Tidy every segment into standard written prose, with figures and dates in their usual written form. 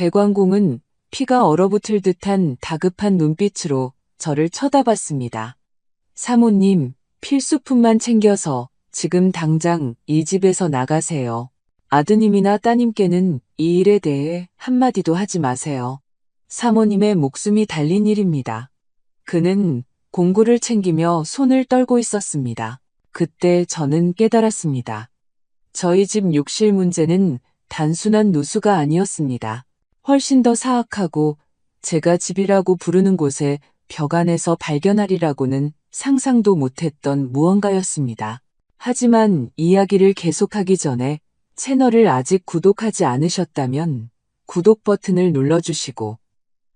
백왕공은 피가 얼어붙을 듯한 다급한 눈빛으로 저를 쳐다봤습니다. 사모님, 필수품만 챙겨서 지금 당장 이 집에서 나가세요. 아드님이나 따님께는 이 일에 대해 한마디도 하지 마세요. 사모님의 목숨이 달린 일입니다. 그는 공구를 챙기며 손을 떨고 있었습니다. 그때 저는 깨달았습니다. 저희 집 욕실 문제는 단순한 누수가 아니었습니다. 훨씬 더 사악하고 제가 집이라고 부르는 곳에 벽 안에서 발견하리라고는 상상도 못했던 무언가였습니다. 하지만 이야기를 계속하기 전에 채널을 아직 구독하지 않으셨다면 구독 버튼을 눌러주시고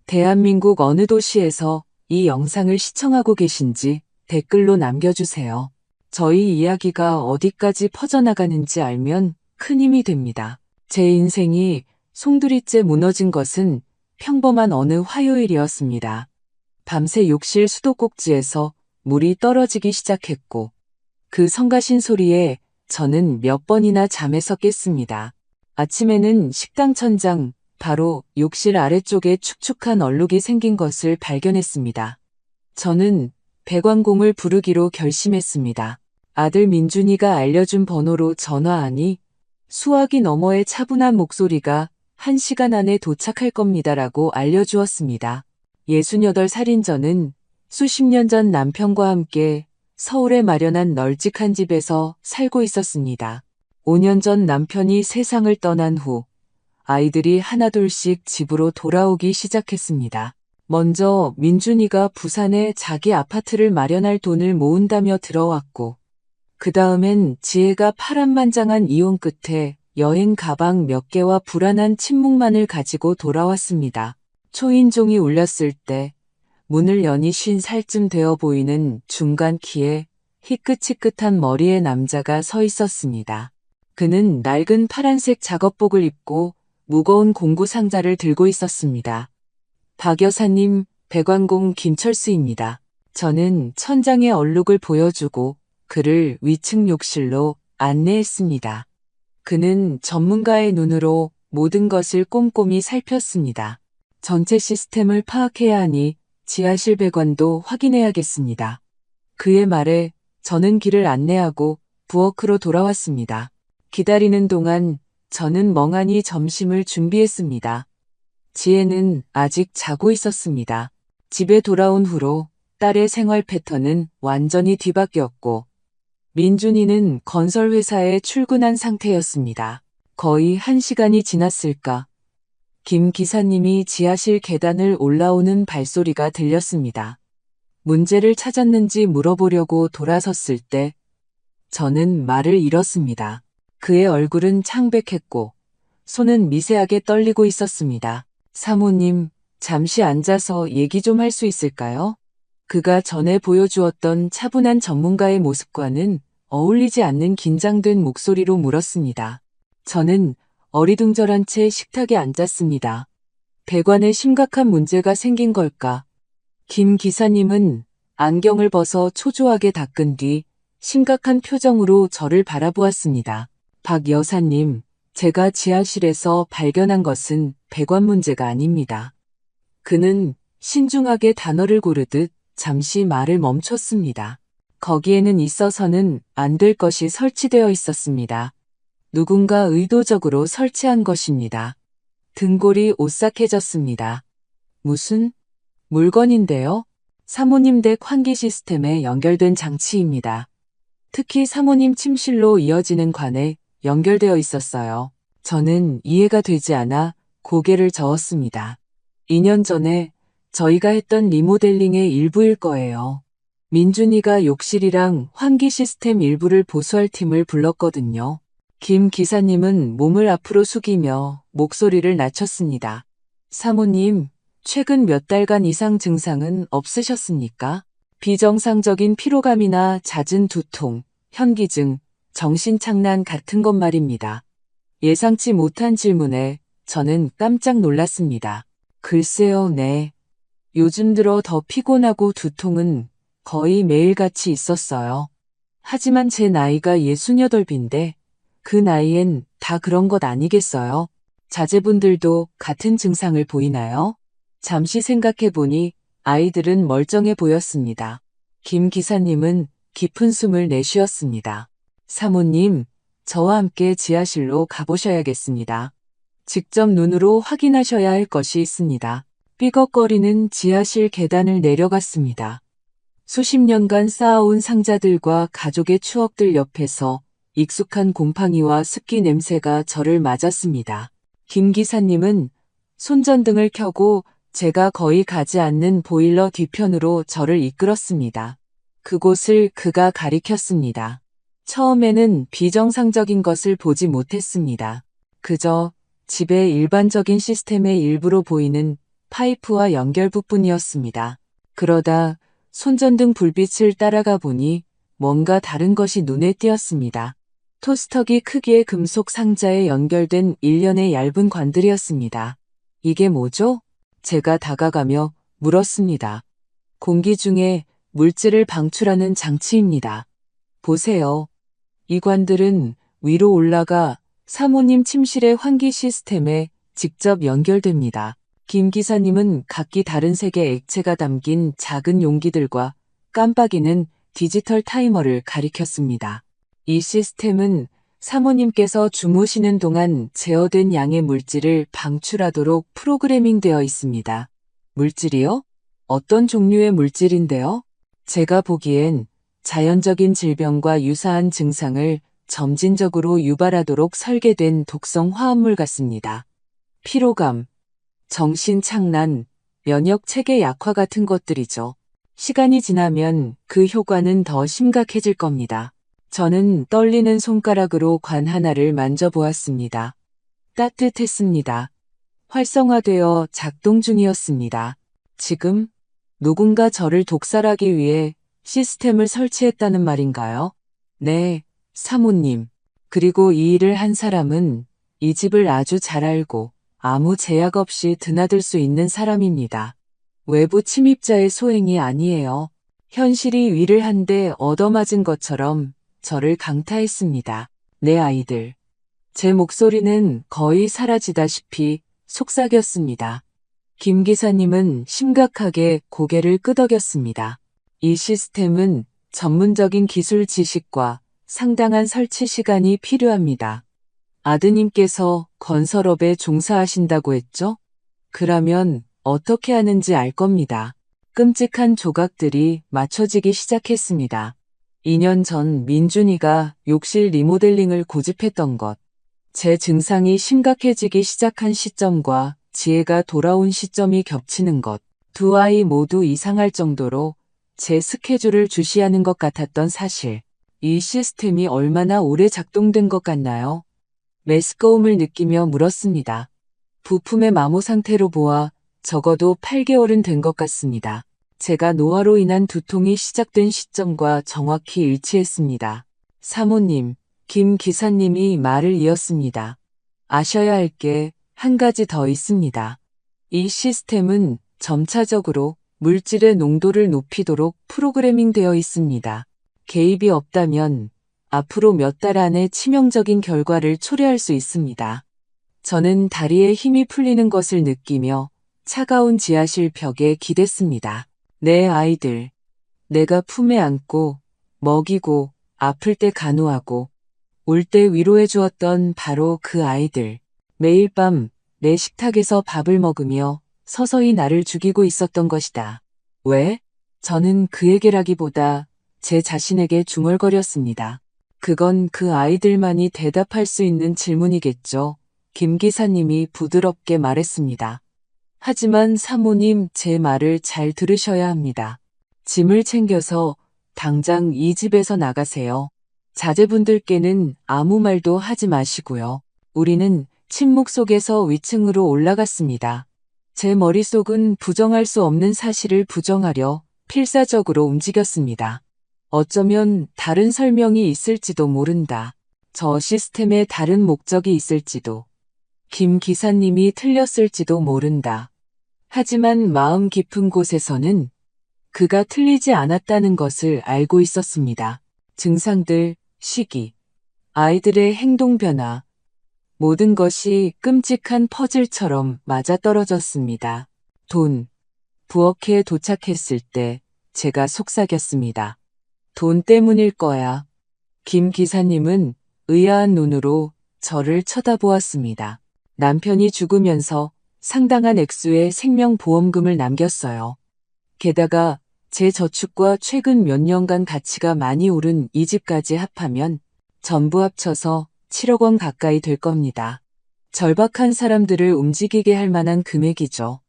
대한민국 어느 도시에서 이 영상을 시청하고 계신지 댓글로 남겨주세요. 저희 이야기가 어디까지 퍼져나가는지 알면 큰 힘이 됩니다. 제 인생이 송두리째 무너진 것은 평범한 어느 화요일이었습니다. 밤새 욕실 수도꼭지에서 물이 떨어지기 시작했고 그 성가신 소리에 저는 몇 번이나 잠에서 깼습니다. 아침에는 식당 천장, 바로 욕실 아래쪽에 축축한 얼룩이 생긴 것을 발견했습니다. 저는 백왕공을 부르기로 결심했습니다. 아들 민준이가 알려준 번호로 전화하니 수화기 너머의 차분한 목소리가 1시간 안에 도착할 겁니다라고 알려주었습니다. 68살인 저는 수십 년 전 남편과 함께 서울에 마련한 널찍한 집에서 살고 있었습니다. 5년 전 남편이 세상을 떠난 후 아이들이 하나둘씩 집으로 돌아오기 시작했습니다. 먼저 민준이가 부산에 자기 아파트를 마련할 돈을 모은다며 들어왔고 그 다음엔 지혜가 파란만장한 이혼 끝에 여행 가방 몇 개와 불안한 침묵만을 가지고 돌아왔습니다. 초인종이 울렸을 때 문을 여니 50살쯤 되어 보이는 중간 키에 희끗희끗한 머리의 남자가 서 있었습니다. 그는 낡은 파란색 작업복을 입고 무거운 공구 상자를 들고 있었습니다. 박 여사님, 백왕공 김철수입니다. 저는 천장의 얼룩을 보여주고 그를 위층 욕실로 안내했습니다. 그는 전문가의 눈으로 모든 것을 꼼꼼히 살폈습니다. 전체 시스템을 파악해야 하니 지하실 배관도 확인해야겠습니다. 그의 말에 저는 길을 안내하고 부엌으로 돌아왔습니다. 기다리는 동안 저는 멍하니 점심을 준비했습니다. 지혜는 아직 자고 있었습니다. 집에 돌아온 후로 딸의 생활 패턴은 완전히 뒤바뀌었고 민준이는 건설회사에 출근한 상태였습니다. 거의 1시간이 지났을까. 김 기사님이 지하실 계단을 올라오는 발소리가 들렸습니다. 문제를 찾았는지 물어보려고 돌아섰을 때 저는 말을 잃었습니다. 그의 얼굴은 창백했고 손은 미세하게 떨리고 있었습니다. 사모님, 잠시 앉아서 얘기 좀 할 수 있을까요? 그가 전에 보여주었던 차분한 전문가의 모습과는 어울리지 않는 긴장된 목소리로 물었습니다. 저는 어리둥절한 채 식탁에 앉았습니다. 배관에 심각한 문제가 생긴 걸까? 김 기사님은 안경을 벗어 초조하게 닦은 뒤 심각한 표정으로 저를 바라보았습니다. 박 여사님, 제가 지하실에서 발견한 것은 배관 문제가 아닙니다. 그는 신중하게 단어를 고르듯 잠시 말을 멈췄습니다. 거기에는 있어서는 안 될 것이 설치되어 있었습니다. 누군가 의도적으로 설치한 것입니다. 등골이 오싹해졌습니다. 무슨 물건인데요? 사모님 댁 환기 시스템에 연결된 장치입니다. 특히 사모님 침실로 이어지는 관에 연결되어 있었어요. 저는 이해가 되지 않아 고개를 저었습니다. 2년 전에 저희가 했던 리모델링의 일부일 거예요. 민준이가 욕실이랑 환기 시스템 일부를 보수할 팀을 불렀거든요. 김 기사님은 몸을 앞으로 숙이며 목소리를 낮췄습니다. 사모님, 최근 몇 달간 이상 증상은 없으셨습니까? 비정상적인 피로감이나 잦은 두통, 현기증, 정신착란 같은 것 말입니다. 예상치 못한 질문에 저는 깜짝 놀랐습니다. 글쎄요, 네. 요즘 들어 더 피곤하고 두통은 거의 매일같이 있었어요. 하지만 제 나이가 68인데 그 나이엔 다 그런 것 아니겠어요? 자제분들도 같은 증상을 보이나요? 잠시 생각해보니 아이들은 멀쩡해 보였습니다. 김 기사님은 깊은 숨을 내쉬었습니다. 사모님, 저와 함께 지하실로 가보셔야겠습니다. 직접 눈으로 확인하셔야 할 것이 있습니다. 삐걱거리는 지하실 계단을 내려갔습니다. 수십 년간 쌓아온 상자들과 가족의 추억들 옆에서 익숙한 곰팡이와 습기 냄새가 저를 맞았습니다. 김 기사님은 손전등을 켜고 제가 거의 가지 않는 보일러 뒤편으로 저를 이끌었습니다. 그곳을 그가 가리켰습니다. 처음에는 비정상적인 것을 보지 못했습니다. 그저 집의 일반적인 시스템의 일부로 보이는 파이프와 연결부뿐이었습니다. 그러다 손전등 불빛을 따라가 보니 뭔가 다른 것이 눈에 띄었습니다. 토스터기 크기의 금속 상자에 연결된 일련의 얇은 관들이었습니다. 이게 뭐죠? 제가 다가가며 물었습니다. 공기 중에 물질을 방출하는 장치입니다. 보세요. 이 관들은 위로 올라가 사모님 침실의 환기 시스템에 직접 연결됩니다. 김 기사님은 각기 다른 색의 액체가 담긴 작은 용기들과 깜빡이는 디지털 타이머를 가리켰습니다. 이 시스템은 사모님께서 주무시는 동안 제어된 양의 물질을 방출하도록 프로그래밍되어 있습니다. 물질이요? 어떤 종류의 물질인데요? 제가 보기엔 자연적인 질병과 유사한 증상을 점진적으로 유발하도록 설계된 독성 화합물 같습니다. 피로감, 정신착란, 면역 체계 약화 같은 것들이죠. 시간이 지나면 그 효과는 더 심각해질 겁니다. 저는 떨리는 손가락으로 관 하나를 만져보았습니다. 따뜻했습니다. 활성화되어 작동 중이었습니다. 지금 누군가 저를 독살하기 위해 시스템을 설치했다는 말인가요? 네, 사모님. 그리고 이 일을 한 사람은 이 집을 아주 잘 알고 아무 제약 없이 드나들 수 있는 사람입니다. 외부 침입자의 소행이 아니에요. 현실이 위를 한 대 얻어맞은 것처럼 저를 강타했습니다. 내 아이들. 제 목소리는 거의 사라지다시피 속삭였습니다. 김 기사님은 심각하게 고개를 끄덕였습니다. 이 시스템은 전문적인 기술 지식과 상당한 설치 시간이 필요합니다. 아드님께서 건설업에 종사하신다고 했죠? 그러면 어떻게 하는지 알 겁니다. 끔찍한 조각들이 맞춰지기 시작했습니다. 2년 전 민준이가 욕실 리모델링을 고집했던 것, 제 증상이 심각해지기 시작한 시점과 지혜가 돌아온 시점이 겹치는 것, 두 아이 모두 이상할 정도로 제 스케줄을 주시하는 것 같았던 사실. 이 시스템이 얼마나 오래 작동된 것 같나요? 메스꺼움을 느끼며 물었습니다. 부품의 마모 상태로 보아 적어도 8개월은 된 것 같습니다. 제가 노화로 인한 두통이 시작된 시점과 정확히 일치했습니다. 사모님, 김 기사님이 말을 이었습니다. 아셔야 할 게 한 가지 더 있습니다. 이 시스템은 점차적으로 물질의 농도를 높이도록 프로그래밍 되어 있습니다. 개입이 없다면 앞으로 몇 달 안에 치명적인 결과를 초래할 수 있습니다. 저는 다리에 힘이 풀리는 것을 느끼며 차가운 지하실 벽에 기댔습니다. 내 아이들. 내가 품에 안고, 먹이고, 아플 때 간호하고, 올 때 위로해 주었던 바로 그 아이들. 매일 밤 내 식탁에서 밥을 먹으며 서서히 나를 죽이고 있었던 것이다. 왜? 저는 그에게라기보다 제 자신에게 중얼거렸습니다. 그건 그 아이들만이 대답할 수 있는 질문이겠죠. 김 기사님이 부드럽게 말했습니다. 하지만 사모님, 제 말을 잘 들으셔야 합니다. 짐을 챙겨서 당장 이 집에서 나가세요. 자제분들께는 아무 말도 하지 마시고요. 우리는 침묵 속에서 위층으로 올라갔습니다. 제 머릿속은 부정할 수 없는 사실을 부정하려 필사적으로 움직였습니다. 어쩌면 다른 설명이 있을지도 모른다. 저 시스템에 다른 목적이 있을지도. 김 기사님이 틀렸을지도 모른다. 하지만 마음 깊은 곳에서는 그가 틀리지 않았다는 것을 알고 있었습니다. 증상들, 시기, 아이들의 행동 변화, 모든 것이 끔찍한 퍼즐처럼 맞아떨어졌습니다. 돈. 부엌에 도착했을 때 제가 속삭였습니다. 돈 때문일 거야. 김 기사님은 의아한 눈으로 저를 쳐다보았습니다. 남편이 죽으면서 상당한 액수의 생명보험금을 남겼어요. 게다가 제 저축과 최근 몇 년간 가치가 많이 오른 이 집까지 합하면 전부 합쳐서 7억 원 가까이 될 겁니다. 절박한 사람들을 움직이게 할 만한 금액이죠.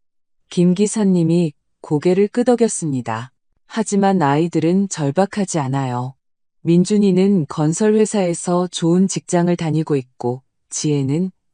김 기사님이 고개를 끄덕였습니다. 하지만 아이들은 절박하지 않아요. 민준이는 건설회사에서 좋은 직장을 다니고 있고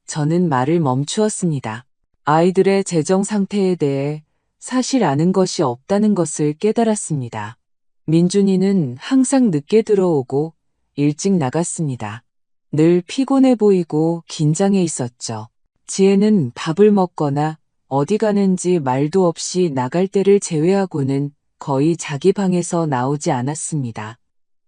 저는 말을 멈추었습니다. 아이들의 재정 상태에 대해 사실 아는 것이 없다는 것을 깨달았습니다. 민준이는 항상 늦게 들어오고 일찍 나갔습니다. 늘 피곤해 보이고 긴장해 있었죠. 지혜는 밥을 먹거나 어디 가는지 말도 없이 나갈 때를 제외하고는 거의 자기 방에서 나오지 않았습니다.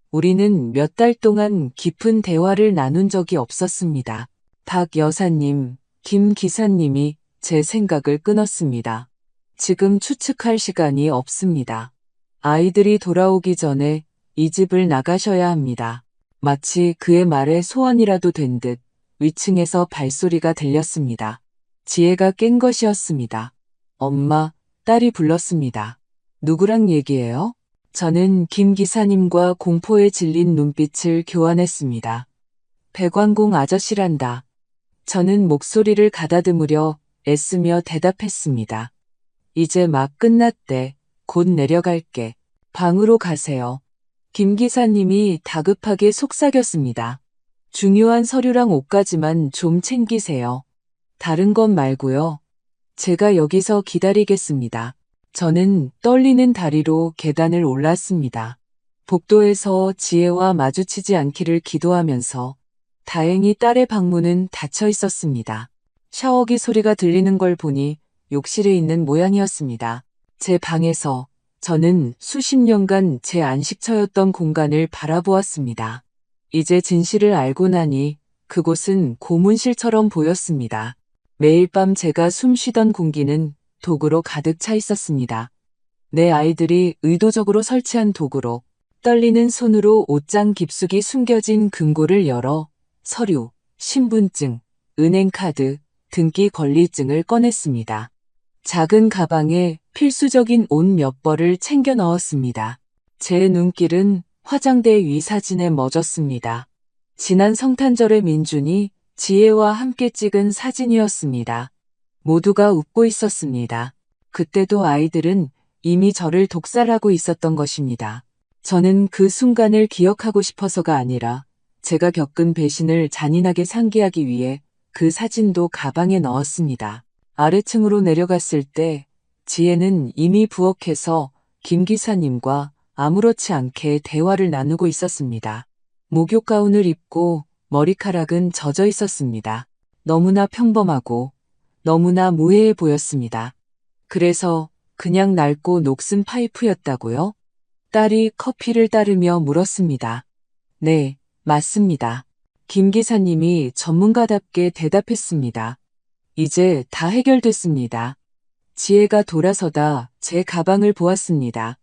우리는 몇 달 동안 깊은 대화를 나눈 적이 없었습니다. 박 여사님, 김 기사님이 제 생각을 끊었습니다. 지금 추측할 시간이 없습니다. 아이들이 돌아오기 전에 이 집을 나가셔야 합니다. 마치 그의 말에 소원이라도 된 듯 위층에서 발소리가 들렸습니다. 지혜가 깬 것이었습니다. 엄마, 딸이 불렀습니다. 누구랑 얘기해요? 저는 김 기사님과 공포에 질린 눈빛을 교환했습니다. 배관공 아저씨란다. 저는 목소리를 가다듬으려 애쓰며 대답했습니다. 이제 막 끝났대. 곧 내려갈게. 방으로 가세요. 김 기사님이 다급하게 속삭였습니다. 중요한 서류랑 옷까지만 좀 챙기세요. 다른 건 말고요. 제가 여기서 기다리겠습니다. 저는 떨리는 다리로 계단을 올랐습니다. 복도에서 지혜와 마주치지 않기를 기도하면서 다행히 딸의 방문은 닫혀 있었습니다. 샤워기 소리가 들리는 걸 보니 욕실에 있는 모양이었습니다. 제 방에서 저는 수십 년간 제 안식처였던 공간을 바라보았습니다. 이제 진실을 알고 나니 그곳은 고문실처럼 보였습니다. 매일 밤 제가 숨쉬던 공기는 도구로 가득 차 있었습니다. 내 아이들이 의도적으로 설치한 도구로 떨리는 손으로 옷장 깊숙이 숨겨진 금고를 열어 서류, 신분증, 은행카드, 등기 권리증을 꺼냈습니다. 작은 가방에 필수적인 옷 몇 벌을 챙겨 넣었습니다. 제 눈길은 화장대 위 사진에 멎었습니다. 지난 성탄절에 민준이 지혜와 함께 찍은 사진이었습니다. 모두가 웃고 있었습니다. 그때도 아이들은 이미 저를 독살하고 있었던 것입니다. 저는 그 순간을 기억하고 싶어서가 아니라 제가 겪은 배신을 잔인하게 상기하기 위해 그 사진도 가방에 넣었습니다. 아래층으로 내려갔을 때 지혜는 이미 부엌에서 김 기사님과 아무렇지 않게 대화를 나누고 있었습니다. 목욕 가운을 입고 머리카락은 젖어 있었습니다. 너무나 평범하고 너무나 무해해 보였습니다. 그래서 그냥 낡고 녹슨 파이프였다고요? 딸이 커피를 따르며 물었습니다. 네, 맞습니다. 김 기사님이 전문가답게 대답했습니다. 이제 다 해결됐습니다. 지혜가 돌아서다 제 가방을 보았습니다.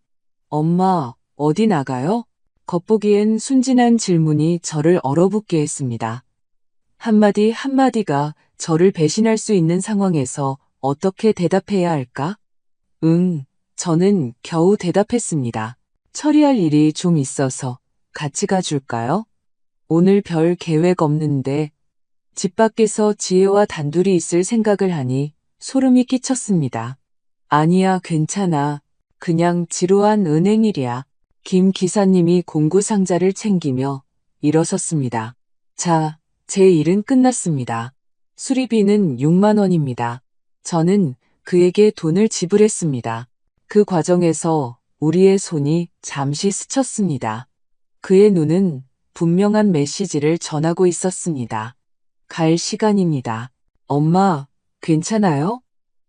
엄마, 어디 나가요? 겉보기엔 순진한 질문이 저를 얼어붙게 했습니다. 한마디 한마디가 저를 배신할 수 있는 상황에서 어떻게 대답해야 할까? 저는 겨우 대답했습니다. 처리할 일이 좀 있어서 같이 가줄까요? 오늘 별 계획 없는데 집 밖에서 지혜와 단둘이 있을 생각을 하니 소름이 끼쳤습니다. 아니야, 괜찮아. 그냥 지루한 은행일이야. 김 기사님이 공구 상자를 챙기며 일어섰습니다. 자, 제 일은 끝났습니다. 수리비는 6만 원입니다. 저는 그에게 돈을 지불했습니다. 그 과정에서 우리의 손이 잠시 스쳤습니다. 그의 눈은 분명한 메시지를 전하고 있었습니다. 갈 시간입니다. 엄마, 괜찮아요?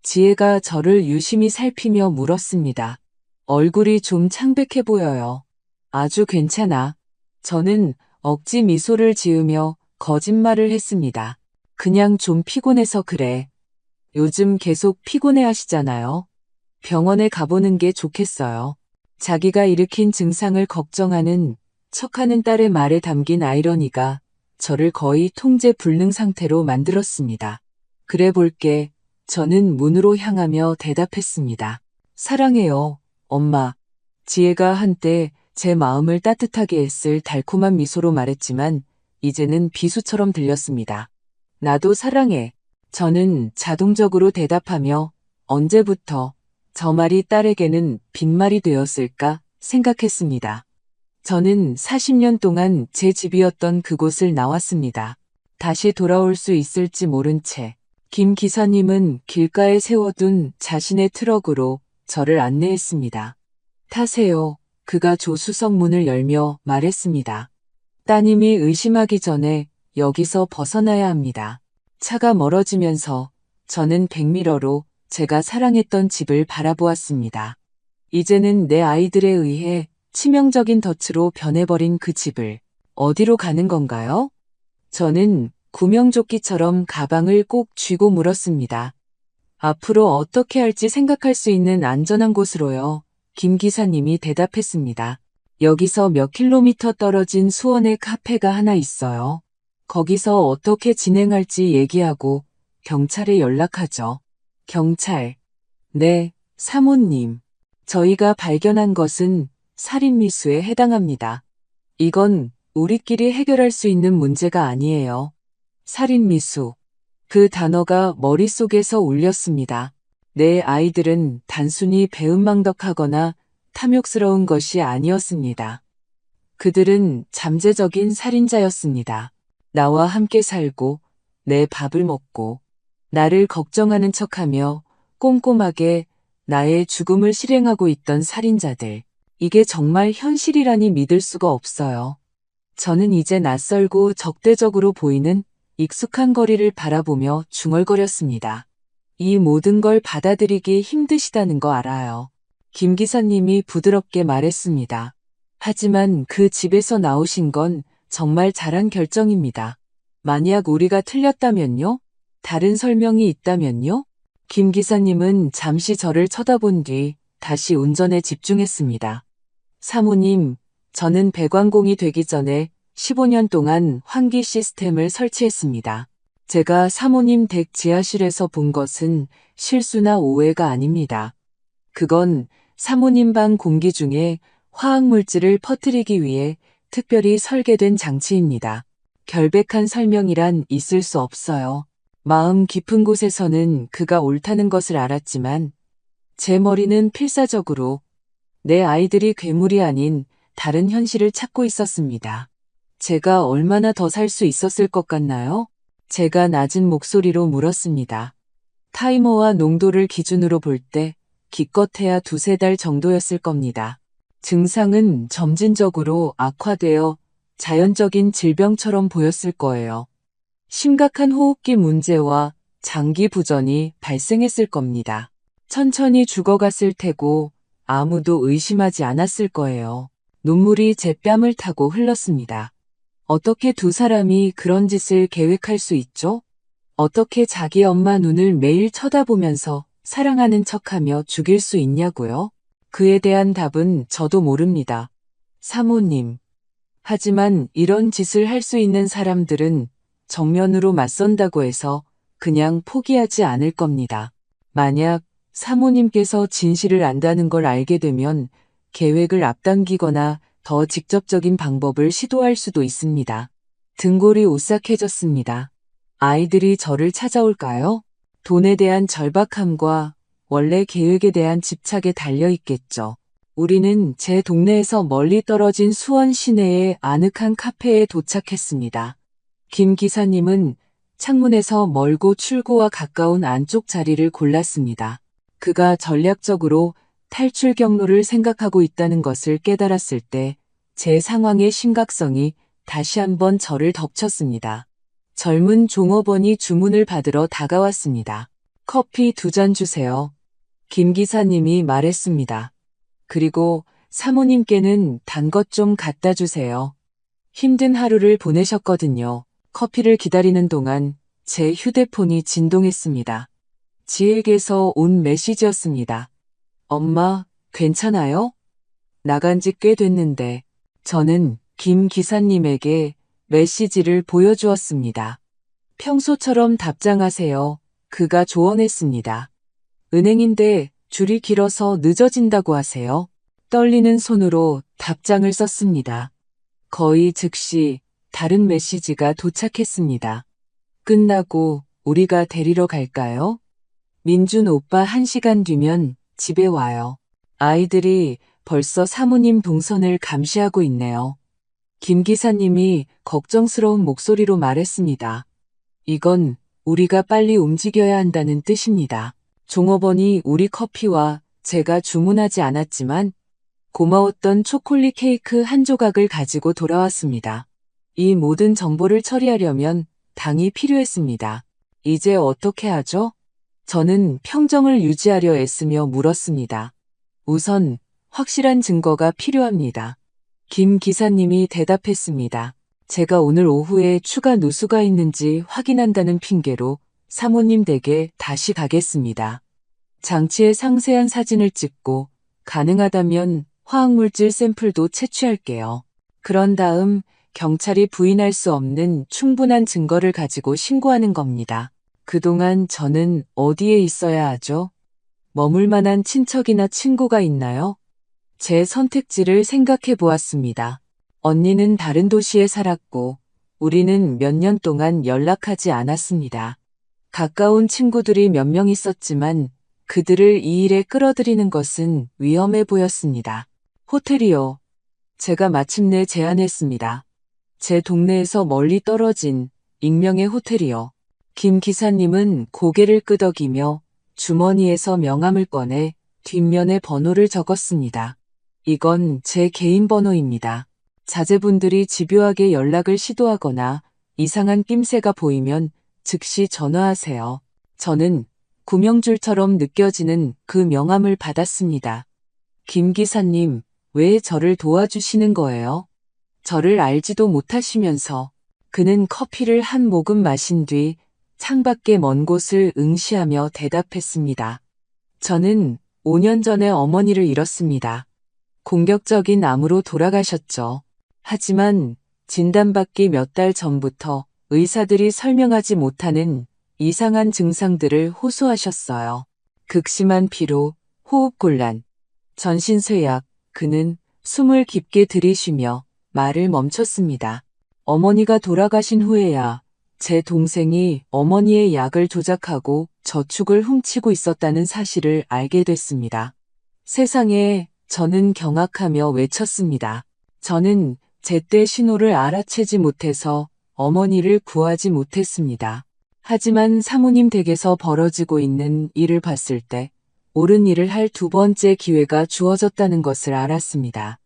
지혜가 저를 유심히 살피며 물었습니다. 얼굴이 좀 창백해 보여요. 아주 괜찮아. 저는 억지 미소를 지으며 거짓말을 했습니다. 그냥 좀 피곤해서 그래. 요즘 계속 피곤해 하시잖아요. 병원에 가보는 게 좋겠어요. 자기가 일으킨 증상을 걱정하는 척하는 딸의 말에 담긴 아이러니가 저를 거의 통제 불능 상태로 만들었습니다. 그래 볼게. 저는 문으로 향하며 대답했습니다. 사랑해요, 엄마. 지혜가 한때 제 마음을 따뜻하게 했을 달콤한 미소로 말했지만 이제는 비수처럼 들렸습니다. 나도 사랑해. 저는 자동적으로 대답하며 언제부터 저 말이 딸에게는 빈말이 되었을까 생각했습니다. 저는 40년 동안 제 집이었던 그곳을 나왔습니다. 다시 돌아올 수 있을지 모른 채 김 기사님은 길가에 세워둔 자신의 트럭으로 저를 안내했습니다. 타세요. 그가 조수석 문을 열며 말했습니다. 따님이 의심하기 전에 여기서 벗어나야 합니다. 차가 멀어지면서 저는 백미러로 제가 사랑했던 집을 바라보았습니다. 이제는 내 아이들에 의해 치명적인 덫으로 변해버린 그 집을 어디로 가는 건가요? 저는 구명조끼처럼 가방을 꼭 쥐고 물었습니다. 앞으로 어떻게 할지 생각할 수 있는 안전한 곳으로요. 김 기사님이 대답했습니다. 여기서 몇 킬로미터 떨어진 수원에 카페가 하나 있어요. 거기서 어떻게 진행할지 얘기하고 경찰에 연락하죠. 경찰. 네, 사모님. 저희가 발견한 것은 살인미수에 해당합니다. 이건 우리끼리 해결할 수 있는 문제가 아니에요. 살인미수. 그 단어가 머릿속에서 울렸습니다. 내 아이들은 단순히 배은망덕하거나 탐욕스러운 것이 아니었습니다. 그들은 잠재적인 살인자였습니다. 나와 함께 살고 내 밥을 먹고 나를 걱정하는 척하며 꼼꼼하게 나의 죽음을 실행하고 있던 살인자들. 이게 정말 현실이라니 믿을 수가 없어요. 저는 이제 낯설고 적대적으로 보이는 익숙한 거리를 바라보며 중얼거렸습니다. 이 모든 걸 받아들이기 힘드시다는 거 알아요. 김 기사님이 부드럽게 말했습니다. 하지만 그 집에서 나오신 건 정말 잘한 결정입니다. 만약 우리가 틀렸다면요? 다른 설명이 있다면요? 김 기사님은 잠시 저를 쳐다본 뒤 다시 운전에 집중했습니다. 사모님, 저는 배관공이 되기 전에 15년 동안 환기 시스템을 설치했습니다. 제가 사모님 댁 지하실에서 본 것은 실수나 오해가 아닙니다. 그건 사모님 방 공기 중에 화학물질을 퍼뜨리기 위해 특별히 설계된 장치입니다. 결백한 설명이란 있을 수 없어요. 마음 깊은 곳에서는 그가 옳다는 것을 알았지만 제 머리는 필사적으로 내 아이들이 괴물이 아닌 다른 현실을 찾고 있었습니다. 제가 얼마나 더 살 수 있었을 것 같나요? 제가 낮은 목소리로 물었습니다. 타이머와 농도를 기준으로 볼 때 기껏해야 2~3달 정도였을 겁니다. 증상은 점진적으로 악화되어 자연적인 질병처럼 보였을 거예요. 심각한 호흡기 문제와 장기 부전이 발생했을 겁니다. 천천히 죽어갔을 테고 아무도 의심하지 않았을 거예요. 눈물이 제 뺨을 타고 흘렀습니다. 어떻게 두 사람이 그런 짓을 계획할 수 있죠? 어떻게 자기 엄마 눈을 매일 쳐다보면서 사랑하는 척하며 죽일 수 있냐고요? 그에 대한 답은 저도 모릅니다. 사모님. 하지만 이런 짓을 할 수 있는 사람들은 정면으로 맞선다고 해서 그냥 포기하지 않을 겁니다. 만약 사모님께서 진실을 안다는 걸 알게 되면 계획을 앞당기거나 더 직접적인 방법을 시도할 수도 있습니다. 등골이 오싹해졌습니다. 아이들이 저를 찾아올까요? 돈에 대한 절박함과 원래 계획에 대한 집착에 달려있겠죠. 우리는 제 동네에서 멀리 떨어진 수원 시내의 아늑한 카페에 도착했습니다. 김 기사님은 창문에서 멀고 출구와 가까운 안쪽 자리를 골랐습니다. 그가 전략적으로 탈출 경로를 생각하고 있다는 것을 깨달았을 때 제 상황의 심각성이 다시 한번 저를 덮쳤습니다. 젊은 종업원이 주문을 받으러 다가왔습니다. 커피 2잔 주세요. 김 기사님이 말했습니다. 그리고 사모님께는 단 것 좀 갖다 주세요. 힘든 하루를 보내셨거든요. 커피를 기다리는 동안 제 휴대폰이 진동했습니다. 지에게서 온 메시지였습니다. 엄마, 괜찮아요? 나간 지 꽤 됐는데. 저는 김 기사님에게 메시지를 보여주었습니다. 평소처럼 답장하세요. 그가 조언했습니다. 은행인데 줄이 길어서 늦어진다고 하세요. 떨리는 손으로 답장을 썼습니다. 거의 즉시 다른 메시지가 도착했습니다. 끝나고 우리가 데리러 갈까요? 민준 오빠 1시간 뒤면 집에 와요. 아이들이 벌써 사모님 동선을 감시하고 있네요. 김 기사님이 걱정스러운 목소리로 말했습니다. 이건 우리가 빨리 움직여야 한다는 뜻입니다. 종업원이 우리 커피와 제가 주문하지 않았지만 고마웠던 초콜릿 케이크 한 조각을 가지고 돌아왔습니다. 이 모든 정보를 처리하려면 당이 필요했습니다. 이제 어떻게 하죠? 저는 평정을 유지하려 애쓰며 물었습니다. 우선 확실한 증거가 필요합니다. 김 기사님이 대답했습니다. 제가 오늘 오후에 추가 누수가 있는지 확인한다는 핑계로 사모님 댁에 다시 가겠습니다. 장치의 상세한 사진을 찍고 가능하다면 화학물질 샘플도 채취할게요. 그런 다음 경찰이 부인할 수 없는 충분한 증거를 가지고 신고하는 겁니다. 그동안 저는 어디에 있어야 하죠? 머물 만한 친척이나 친구가 있나요? 제 선택지를 생각해 보았습니다. 언니는 다른 도시에 살았고 우리는 몇 년 동안 연락하지 않았습니다. 가까운 친구들이 몇 명 있었지만 그들을 이 일에 끌어들이는 것은 위험해 보였습니다. 호텔이요. 제가 마침내 제안했습니다. 제 동네에서 멀리 떨어진 익명의 호텔이요. 김 기사님은 고개를 끄덕이며 주머니에서 명함을 꺼내 뒷면에 번호를 적었습니다. 이건 제 개인 번호입니다. 자제분들이 집요하게 연락을 시도하거나 이상한 낌새가 보이면 즉시 전화하세요. 저는 구명줄처럼 느껴지는 그 명함을 받았습니다. 김 기사님, 왜 저를 도와주시는 거예요? 저를 알지도 못하시면서. 그는 커피를 한 모금 마신 뒤 창밖의 먼 곳을 응시하며 대답했습니다. 저는 5년 전에 어머니를 잃었습니다. 공격적인 암으로 돌아가셨죠. 하지만 진단받기 몇 달 전부터 의사들이 설명하지 못하는 이상한 증상들을 호소하셨어요. 극심한 피로, 호흡곤란, 전신쇠약. 그는 숨을 깊게 들이쉬며 말을 멈췄습니다. 어머니가 돌아가신 후에야 제 동생이 어머니의 약을 조작하고 저축을 훔치고 있었다는 사실을 알게 됐습니다. 세상에, 저는 경악하며 외쳤습니다. 저는 제때 신호를 알아채지 못해서 어머니를 구하지 못했습니다. 하지만 사모님 댁에서 벌어지고 있는 일을 봤을 때 옳은 일을 할 두 번째 기회가 주어졌다는 것을 알았습니다.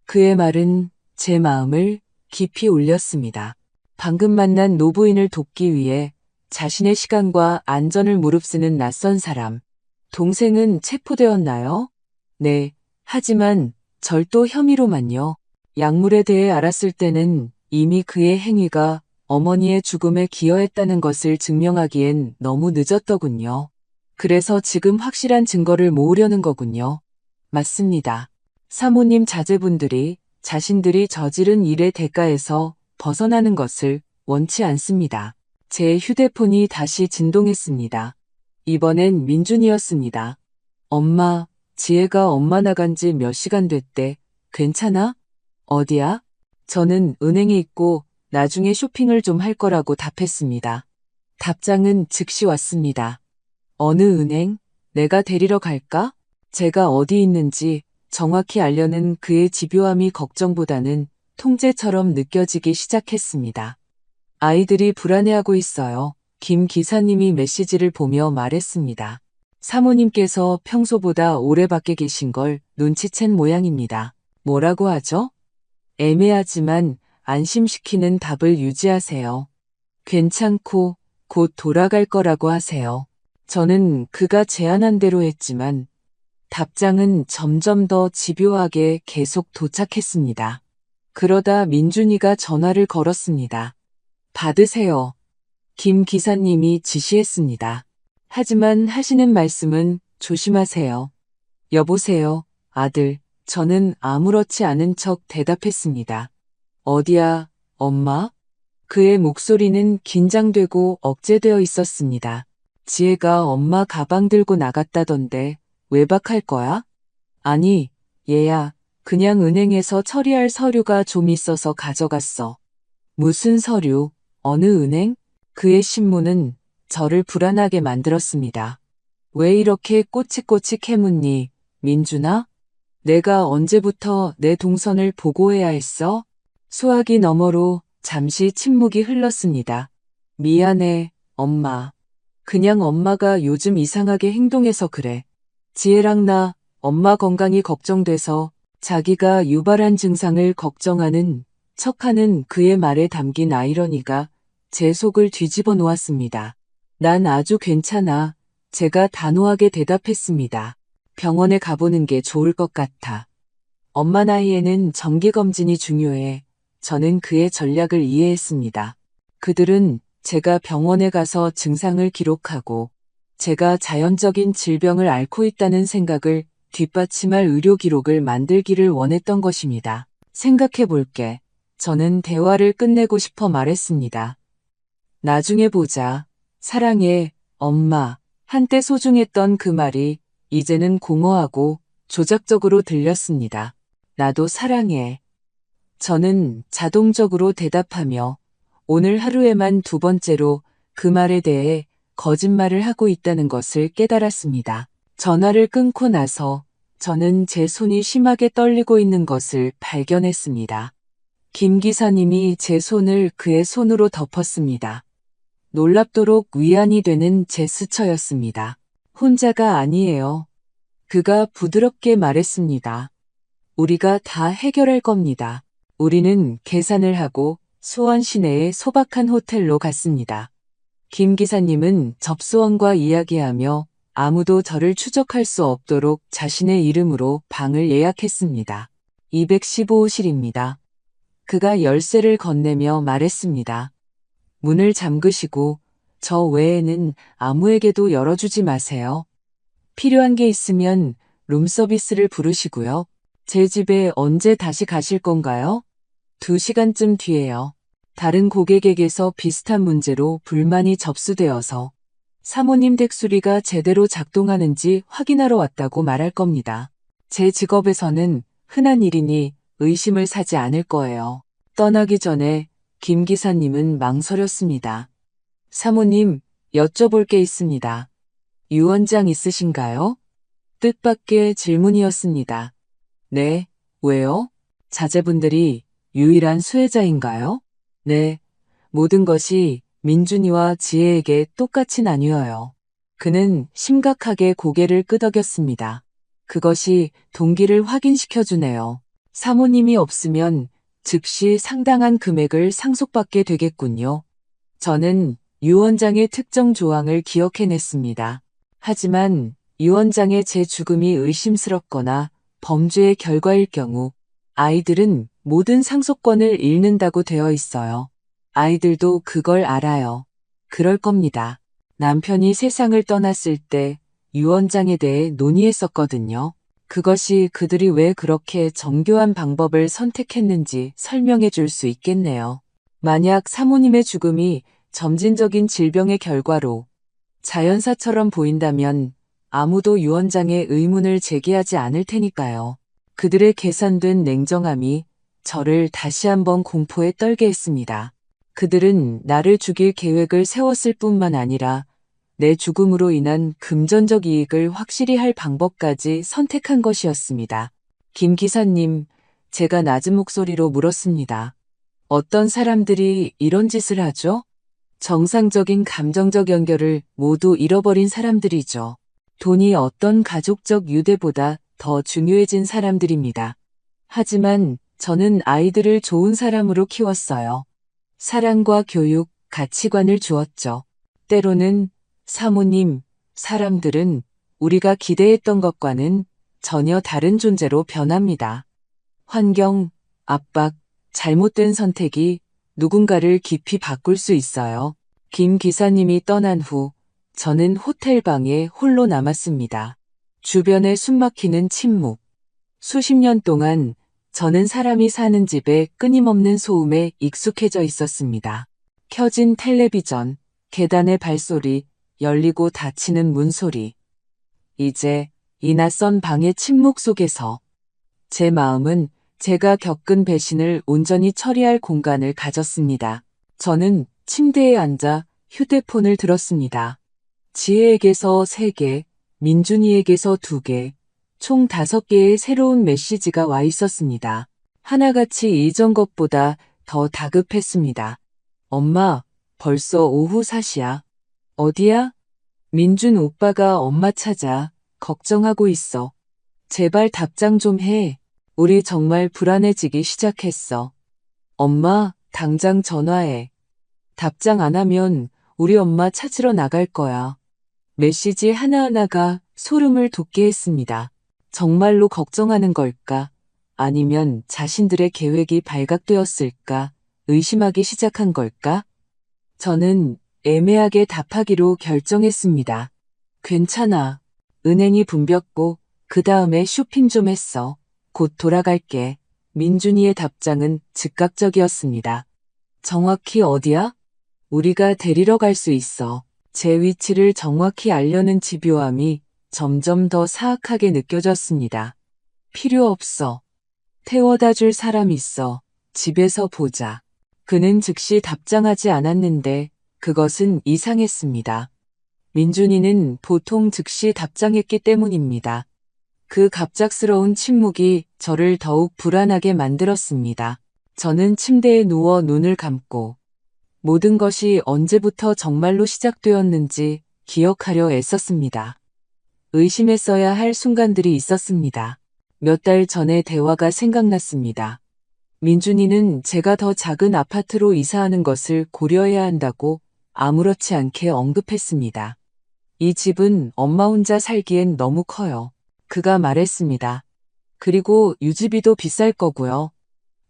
그의 말은 제 마음을 깊이 울렸습니다. 방금 만난 노부인을 돕기 위해 자신의 시간과 안전을 무릅쓰는 낯선 사람. 동생은 체포되었나요? 네, 하지만 절도 혐의로만요. 약물에 대해 알았을 때는 이미 그의 행위가 어머니의 죽음에 기여했다는 것을 증명하기엔 너무 늦었더군요. 그래서 지금 확실한 증거를 모으려는 거군요. 맞습니다. 사모님 자제분들이 자신들이 저지른 일의 대가에서 벗어나는 것을 원치 않습니다. 제 휴대폰이 다시 진동했습니다. 이번엔 민준이었습니다. 엄마, 지혜가 엄마 나간 지 몇 시간 됐대. 괜찮아? 어디야? 저는 은행에 있고 나중에 쇼핑을 좀 할 거라고 답했습니다. 답장은 즉시 왔습니다. 어느 은행? 내가 데리러 갈까? 제가 어디 있는지 정확히 알려는 그의 집요함이 걱정보다는 통제처럼 느껴지기 시작했습니다. 아이들이 불안해하고 있어요. 김 기사님이 메시지를 보며 말했습니다. 사모님께서 평소보다 오래 밖에 계신 걸 눈치챈 모양입니다. 뭐라고 하죠? 애매하지만 안심시키는 답을 유지하세요. 괜찮고 곧 돌아갈 거라고 하세요. 저는 그가 제안한 대로 했지만 답장은 점점 더 집요하게 계속 도착했습니다. 그러다 민준이가 전화를 걸었습니다. 받으세요. 김 기사님이 지시했습니다. 하지만 하시는 말씀은 조심하세요. 여보세요, 아들. 저는 아무렇지 않은 척 대답했습니다. 어디야, 엄마? 그의 목소리는 긴장되고 억제되어 있었습니다. 지혜가 엄마 가방 들고 나갔다던데 외박할 거야? 아니, 얘야. 그냥 은행에서 처리할 서류가 좀 있어서 가져갔어. 무슨 서류? 어느 은행? 그의 신문은 저를 불안하게 만들었습니다. 왜 이렇게 꼬치꼬치 캐묻니, 민준아? 내가 언제부터 내 동선을 보고해야 했어? 수화기 너머로 잠시 침묵이 흘렀습니다. 미안해, 엄마. 그냥 엄마가 요즘 이상하게 행동해서 그래. 지혜랑 나 엄마 건강이 걱정돼서 자기가 유발한 증상을 걱정하는 척하는 그의 말에 담긴 아이러니가 제 속을 뒤집어 놓았습니다. 난 아주 괜찮아. 제가 단호하게 대답했습니다. 병원에 가보는 게 좋을 것 같아. 엄마 나이에는 정기검진이 중요해. 저는 그의 전략을 이해했습니다. 그들은 제가 병원에 가서 증상을 기록하고 제가 자연적인 질병을 앓고 있다는 생각을 뒷받침할 의료 기록을 만들기를 원했던 것입니다. 생각해 볼게. 저는 대화를 끝내고 싶어 말했습니다. 나중에 보자. 사랑해, 엄마. 한때 소중했던 그 말이 이제는 공허하고 조작적으로 들렸습니다. 나도 사랑해. 저는 자동적으로 대답하며 오늘 하루에만 두 번째로 그 말에 대해 거짓말을 하고 있다는 것을 깨달았습니다. 전화를 끊고 나서 저는 제 손이 심하게 떨리고 있는 것을 발견했습니다. 김 기사님이 제 손을 그의 손으로 덮었습니다. 놀랍도록 위안이 되는 제스처였습니다. 혼자가 아니에요. 그가 부드럽게 말했습니다. 우리가 다 해결할 겁니다. 우리는 계산을 하고 수원 시내의 소박한 호텔로 갔습니다. 김 기사님은 접수원과 이야기하며 아무도 저를 추적할 수 없도록 자신의 이름으로 방을 예약했습니다. 215호실입니다. 그가 열쇠를 건네며 말했습니다. 문을 잠그시고 저 외에는 아무에게도 열어주지 마세요. 필요한 게 있으면 룸서비스를 부르시고요. 제 집에 언제 다시 가실 건가요? 2시간쯤 뒤에요. 다른 고객에게서 비슷한 문제로 불만이 접수되어서 사모님 댁수리가 제대로 작동하는지 확인하러 왔다고 말할 겁니다. 제 직업에서는 흔한 일이니 의심을 사지 않을 거예요. 떠나기 전에 김 기사님은 망설였습니다. 사모님, 여쭤볼 게 있습니다. 유언장 있으신가요? 뜻밖의 질문이었습니다. 네, 왜요? 자제분들이 유일한 수혜자인가요? 네, 모든 것이 민준이와 지혜에게 똑같이 나뉘어요. 그는 심각하게 고개를 끄덕였습니다. 그것이 동기를 확인시켜주네요. 사모님이 없으면 즉시 상당한 금액을 상속받게 되겠군요. 저는 유언장의 특정 조항을 기억해냈습니다. 하지만 유언장의 제 죽음이 의심스럽거나 범죄의 결과일 경우 아이들은 모든 상속권을 잃는다고 되어 있어요. 아이들도 그걸 알아요. 그럴 겁니다. 남편이 세상을 떠났을 때 유언장에 대해 논의했었거든요. 그것이 그들이 왜 그렇게 정교한 방법을 선택했는지 설명해 줄 수 있겠네요. 만약 사모님의 죽음이 점진적인 질병의 결과로 자연사처럼 보인다면 아무도 유언장에 의문을 제기하지 않을 테니까요. 그들의 계산된 냉정함이 저를 다시 한번 공포에 떨게 했습니다. 그들은 나를 죽일 계획을 세웠을 뿐만 아니라 내 죽음으로 인한 금전적 이익을 확실히 할 방법까지 선택한 것이었습니다. 김 기사님, 제가 낮은 목소리로 물었습니다. 어떤 사람들이 이런 짓을 하죠? 정상적인 감정적 연결을 모두 잃어버린 사람들이죠. 돈이 어떤 가족적 유대보다 더 중요해진 사람들입니다. 하지만 저는 아이들을 좋은 사람으로 키웠어요. 사랑과 교육, 가치관을 주었죠. 때로는 사모님, 사람들은 우리가 기대했던 것과는 전혀 다른 존재로 변합니다. 환경, 압박, 잘못된 선택이 누군가를 깊이 바꿀 수 있어요. 김 기사님이 떠난 후 저는 호텔 방에 홀로 남았습니다. 주변에 숨막히는 침묵. 수십 년 동안 저는 사람이 사는 집에 끊임없는 소음에 익숙해져 있었습니다. 켜진 텔레비전, 계단의 발소리, 열리고 닫히는 문소리. 이제 이 낯선 방의 침묵 속에서 제 마음은 제가 겪은 배신을 온전히 처리할 공간을 가졌습니다. 저는 침대에 앉아 휴대폰을 들었습니다. 지혜에게서 3개, 민준이에게서 2개, 총 5개의 새로운 메시지가 와 있었습니다. 하나같이 이전 것보다 더 다급했습니다. 엄마, 벌써 오후 4시야. 어디야? 민준 오빠가 엄마 찾아. 걱정하고 있어. 제발 답장 좀 해. 우리 정말 불안해지기 시작했어. 엄마, 당장 전화해. 답장 안 하면 우리 엄마 찾으러 나갈 거야. 메시지 하나하나가 소름을 돋게 했습니다. 정말로 걱정하는 걸까? 아니면 자신들의 계획이 발각되었을까? 의심하기 시작한 걸까? 저는 애매하게 답하기로 결정했습니다. 괜찮아. 은행이 붐볐고 그 다음에 쇼핑 좀 했어. 곧 돌아갈게. 민준이의 답장은 즉각적이었습니다. 정확히 어디야? 우리가 데리러 갈 수 있어. 제 위치를 정확히 알려는 집요함이 점점 더 사악하게 느껴졌습니다. 필요 없어. 태워다 줄 사람 있어. 집에서 보자. 그는 즉시 답장하지 않았는데 그것은 이상했습니다. 민준이는 보통 즉시 답장했기 때문입니다. 그 갑작스러운 침묵이 저를 더욱 불안하게 만들었습니다. 저는 침대에 누워 눈을 감고 모든 것이 언제부터 정말로 시작되었는지 기억하려 애썼습니다. 의심했어야 할 순간들이 있었습니다. 몇 달 전의 대화가 생각났습니다. 민준이는 제가 더 작은 아파트로 이사하는 것을 고려해야 한다고 아무렇지 않게 언급했습니다. 이 집은 엄마 혼자 살기엔 너무 커요. 그가 말했습니다. 그리고 유지비도 비쌀 거고요.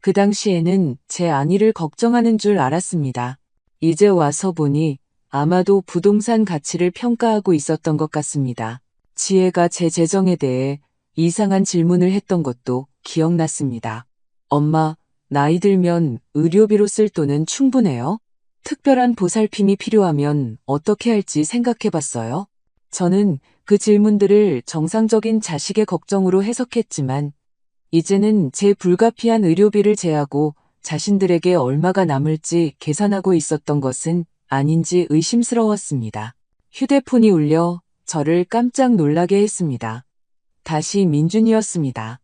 그 당시에는 제 안위를 걱정하는 줄 알았습니다. 이제 와서 보니 아마도 부동산 가치를 평가하고 있었던 것 같습니다. 지혜가 제 재정에 대해 이상한 질문을 했던 것도 기억났습니다. 엄마, 나이 들면 의료비로 쓸 돈은 충분해요? 특별한 보살핌이 필요하면 어떻게 할지 생각해봤어요? 저는 그 질문들을 정상적인 자식의 걱정으로 해석했지만 이제는 제 불가피한 의료비를 제하고 자신들에게 얼마가 남을지 계산하고 있었던 것은 아닌지 의심스러웠습니다. 휴대폰이 울려 저를 깜짝 놀라게 했습니다. 다시 민준이었습니다.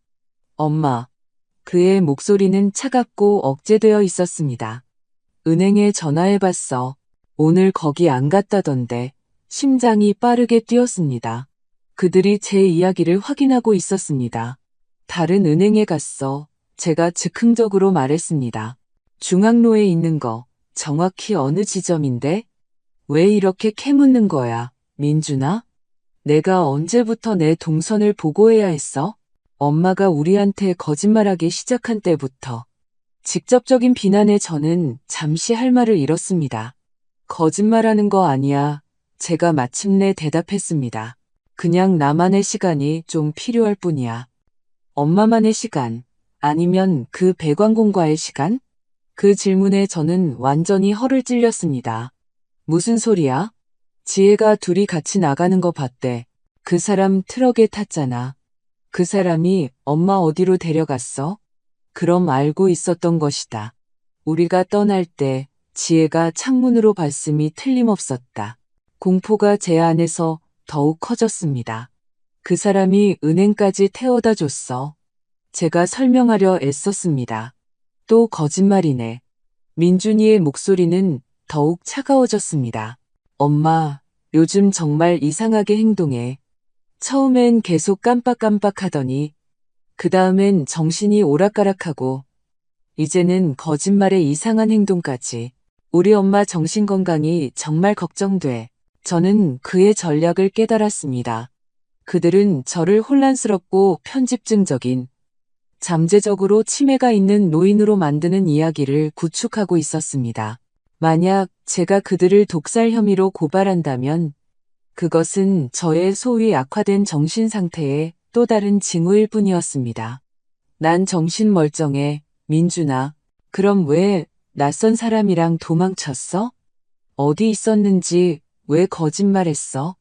엄마. 그의 목소리는 차갑고 억제되어 있었습니다. 은행에 전화해봤어. 오늘 거기 안 갔다던데. 심장이 빠르게 뛰었습니다. 그들이 제 이야기를 확인하고 있었습니다. 다른 은행에 갔어. 제가 즉흥적으로 말했습니다. 중앙로에 있는 거 정확히 어느 지점인데? 왜 이렇게 캐묻는 거야, 민준아? 내가 언제부터 내 동선을 보고해야 했어? 엄마가 우리한테 거짓말하기 시작한 때부터 직접적인 비난에 저는 잠시 할 말을 잃었습니다. 거짓말하는 거 아니야. 제가 마침내 대답했습니다. 그냥 나만의 시간이 좀 필요할 뿐이야. 엄마만의 시간, 아니면 그 배관공과의 시간? 그 질문에 저는 완전히 허를 찔렸습니다. 무슨 소리야? 지혜가 둘이 같이 나가는 거 봤대. 그 사람 트럭에 탔잖아. 그 사람이 엄마 어디로 데려갔어? 그럼 알고 있었던 것이다. 우리가 떠날 때 지혜가 창문으로 봤음이 틀림없었다. 공포가 제 안에서 더욱 커졌습니다. 그 사람이 은행까지 태워다 줬어. 제가 설명하려 애썼습니다. 또 거짓말이네. 민준이의 목소리는 더욱 차가워졌습니다. 엄마, 요즘 정말 이상하게 행동해. 처음엔 계속 깜빡깜빡하더니 그 다음엔 정신이 오락가락하고 이제는 거짓말에 이상한 행동까지. 우리 엄마 정신건강이 정말 걱정돼. 저는 그의 전략을 깨달았습니다. 그들은 저를 혼란스럽고 편집증적인, 잠재적으로 치매가 있는 노인으로 만드는 이야기를 구축하고 있었습니다. 만약 제가 그들을 독살 혐의로 고발한다면 그것은 저의 소위 악화된 정신 상태의 또 다른 징후일 뿐이었습니다. 난 정신 멀쩡해, 민준아. 그럼 왜 낯선 사람이랑 도망쳤어? 어디 있었는지 왜 거짓말했어?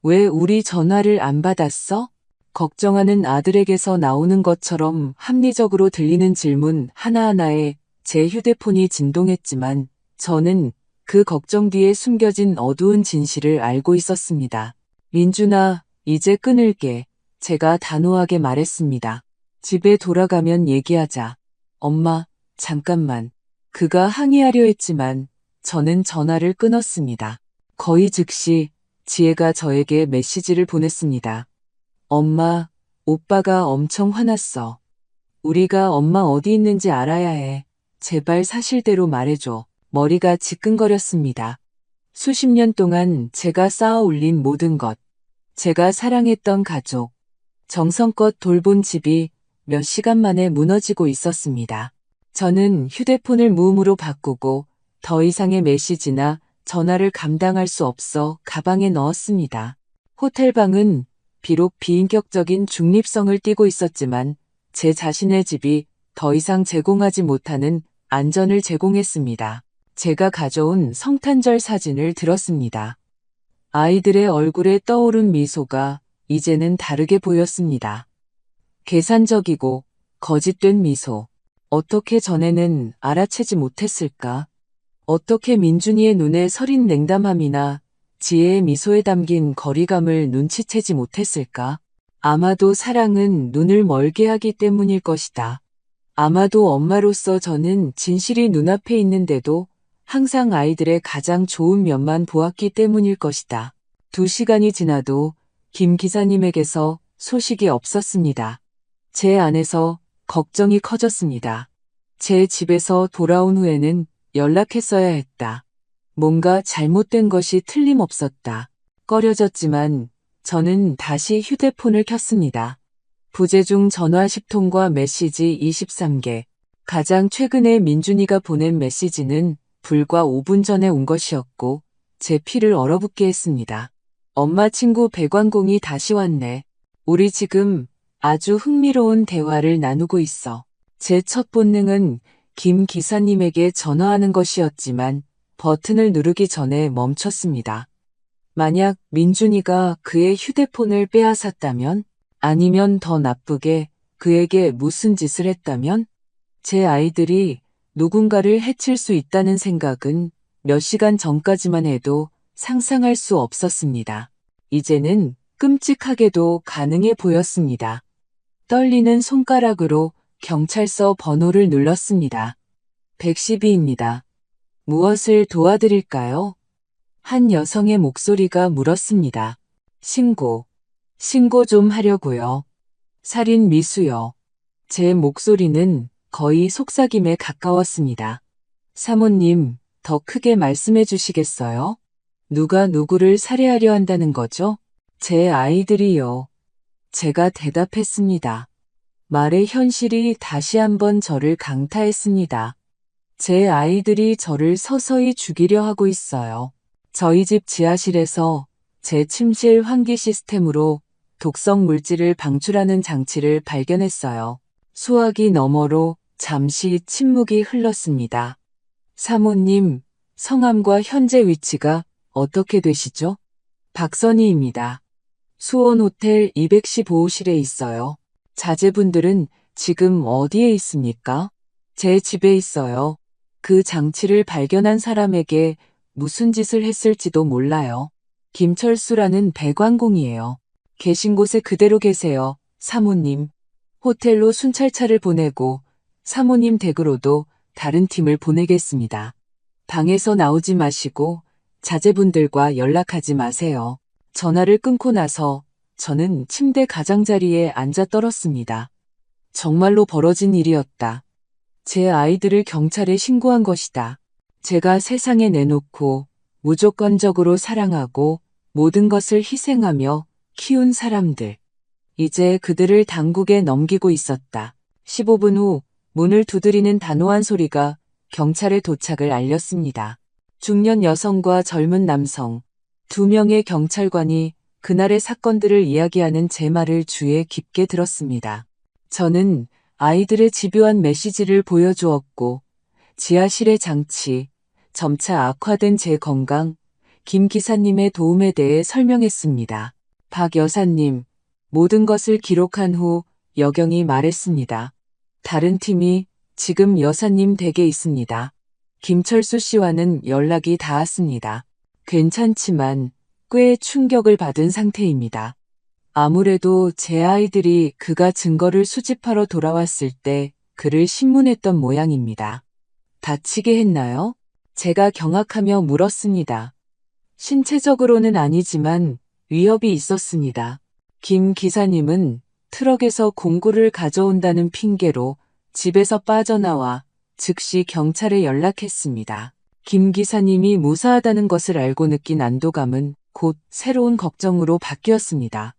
왜 우리 전화를 안 받았어? 걱정하는 아들에게서 나오는 것처럼 합리적으로 들리는 질문 하나하나에 제 휴대폰이 진동했지만 저는 그 걱정 뒤에 숨겨진 어두운 진실을 알고 있었습니다. 민준아, 이제 끊을게. 제가 단호하게 말했습니다. 집에 돌아가면 얘기하자. 엄마, 잠깐만. 그가 항의하려 했지만 저는 전화를 끊었습니다. 거의 즉시 지혜가 저에게 메시지를 보냈습니다. 엄마, 오빠가 엄청 화났어. 우리가 엄마 어디 있는지 알아야 해. 제발 사실대로 말해줘. 머리가 지끈거렸습니다. 수십 년 동안 제가 쌓아 올린 모든 것, 제가 사랑했던 가족, 정성껏 돌본 집이 몇 시간 만에 무너지고 있었습니다. 저는 휴대폰을 무음으로 바꾸고 더 이상의 메시지나 전화를 감당할 수 없어 가방에 넣었습니다. 호텔방은 비록 비인격적인 중립성을 띠고 있었지만 제 자신의 집이 더 이상 제공하지 못하는 안전을 제공했습니다. 제가 가져온 성탄절 사진을 들었습니다. 아이들의 얼굴에 떠오른 미소가 이제는 다르게 보였습니다. 계산적이고 거짓된 미소. 어떻게 전에는 알아채지 못했을까? 어떻게 민준이의 눈에 서린 냉담함이나 지혜의 미소에 담긴 거리감을 눈치채지 못했을까? 아마도 사랑은 눈을 멀게 하기 때문일 것이다. 아마도 엄마로서 저는 진실이 눈앞에 있는데도 항상 아이들의 가장 좋은 면만 보았기 때문일 것이다. 2시간이 지나도 김 기사님에게서 소식이 없었습니다. 제 안에서 걱정이 커졌습니다. 제 집에서 돌아온 후에는 연락했어야 했다. 뭔가 잘못된 것이 틀림없었다. 꺼려졌지만 저는 다시 휴대폰을 켰습니다. 부재중 전화 10통과 메시지 23개. 가장 최근에 민준이가 보낸 메시지는 불과 5분 전에 온 것이었고 제 피를 얼어붙게 했습니다. 엄마 친구 백완공이 다시 왔네. 우리 지금 아주 흥미로운 대화를 나누고 있어. 제 첫 본능은 김 기사님에게 전화하는 것이었지만 버튼을 누르기 전에 멈췄습니다. 만약 민준이가 그의 휴대폰을 빼앗았다면? 아니면 더 나쁘게 그에게 무슨 짓을 했다면? 제 아이들이 누군가를 해칠 수 있다는 생각은 몇 시간 전까지만 해도 상상할 수 없었습니다. 이제는 끔찍하게도 가능해 보였습니다. 떨리는 손가락으로 경찰서 번호를 눌렀습니다. 112입니다. 무엇을 도와드릴까요? 한 여성의 목소리가 물었습니다. 신고 좀 하려고요. 살인 미수요. 제 목소리는 거의 속삭임에 가까웠습니다. 사모님, 더 크게 말씀해 주시겠어요? 누가 누구를 살해하려 한다는 거죠? 제 아이들이요. 제가 대답했습니다. 말의 현실이 다시 한번 저를 강타했습니다. 제 아이들이 저를 서서히 죽이려 하고 있어요. 저희 집 지하실에서 제 침실 환기 시스템으로 독성 물질을 방출하는 장치를 발견했어요. 수화기 너머로 잠시 침묵이 흘렀습니다. 사모님, 성함과 현재 위치가 어떻게 되시죠? 박선희입니다. 수원호텔 215호실에 있어요. 자제분들은 지금 어디에 있습니까? 제 집에 있어요. 그 장치를 발견한 사람에게 무슨 짓을 했을지도 몰라요. 김철수라는 배관공이에요. 계신 곳에 그대로 계세요, 사모님. 호텔로 순찰차를 보내고 사모님 댁으로도 다른 팀을 보내겠습니다. 방에서 나오지 마시고 자제분들과 연락하지 마세요. 전화를 끊고 나서 저는 침대 가장자리에 앉아 떨었습니다. 정말로 벌어진 일이었다. 제 아이들을 경찰에 신고한 것이다. 제가 세상에 내놓고 무조건적으로 사랑하고 모든 것을 희생하며 키운 사람들. 이제 그들을 당국에 넘기고 있었다. 15분 후 문을 두드리는 단호한 소리가 경찰의 도착을 알렸습니다. 중년 여성과 젊은 남성, 두 명의 경찰관이 그날의 사건들을 이야기하는 제 말을 주에 깊게 들었습니다. 저는 아이들의 집요한 메시지를 보여주었고, 지하실의 장치, 점차 악화된 제 건강, 김 기사님의 도움에 대해 설명했습니다. 박 여사님, 모든 것을 기록한 후 여경이 말했습니다. 다른 팀이 지금 여사님 댁에 있습니다. 김철수 씨와는 연락이 닿았습니다. 괜찮지만 꽤 충격을 받은 상태입니다. 아무래도 제 아이들이 그가 증거를 수집하러 돌아왔을 때 그를 신문했던 모양입니다. 다치게 했나요? 제가 경악하며 물었습니다. 신체적으로는 아니지만 위협이 있었습니다. 김 기사님은 트럭에서 공구를 가져온다는 핑계로 집에서 빠져나와 즉시 경찰에 연락했습니다. 김 기사님이 무사하다는 것을 알고 느낀 안도감은 곧 새로운 걱정으로 바뀌었습니다.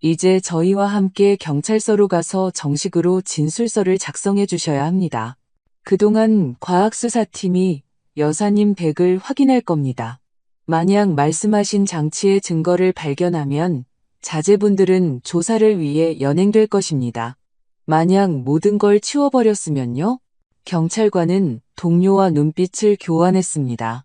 이제 저희와 함께 경찰서로 가서 정식으로 진술서를 작성해 주셔야 합니다. 그동안 과학수사팀이 여사님 댁을 확인할 겁니다. 만약 말씀하신 장치의 증거를 발견하면 자제분들은 조사를 위해 연행될 것입니다. 만약 모든 걸 치워버렸으면요? 경찰관은 동료와 눈빛을 교환했습니다.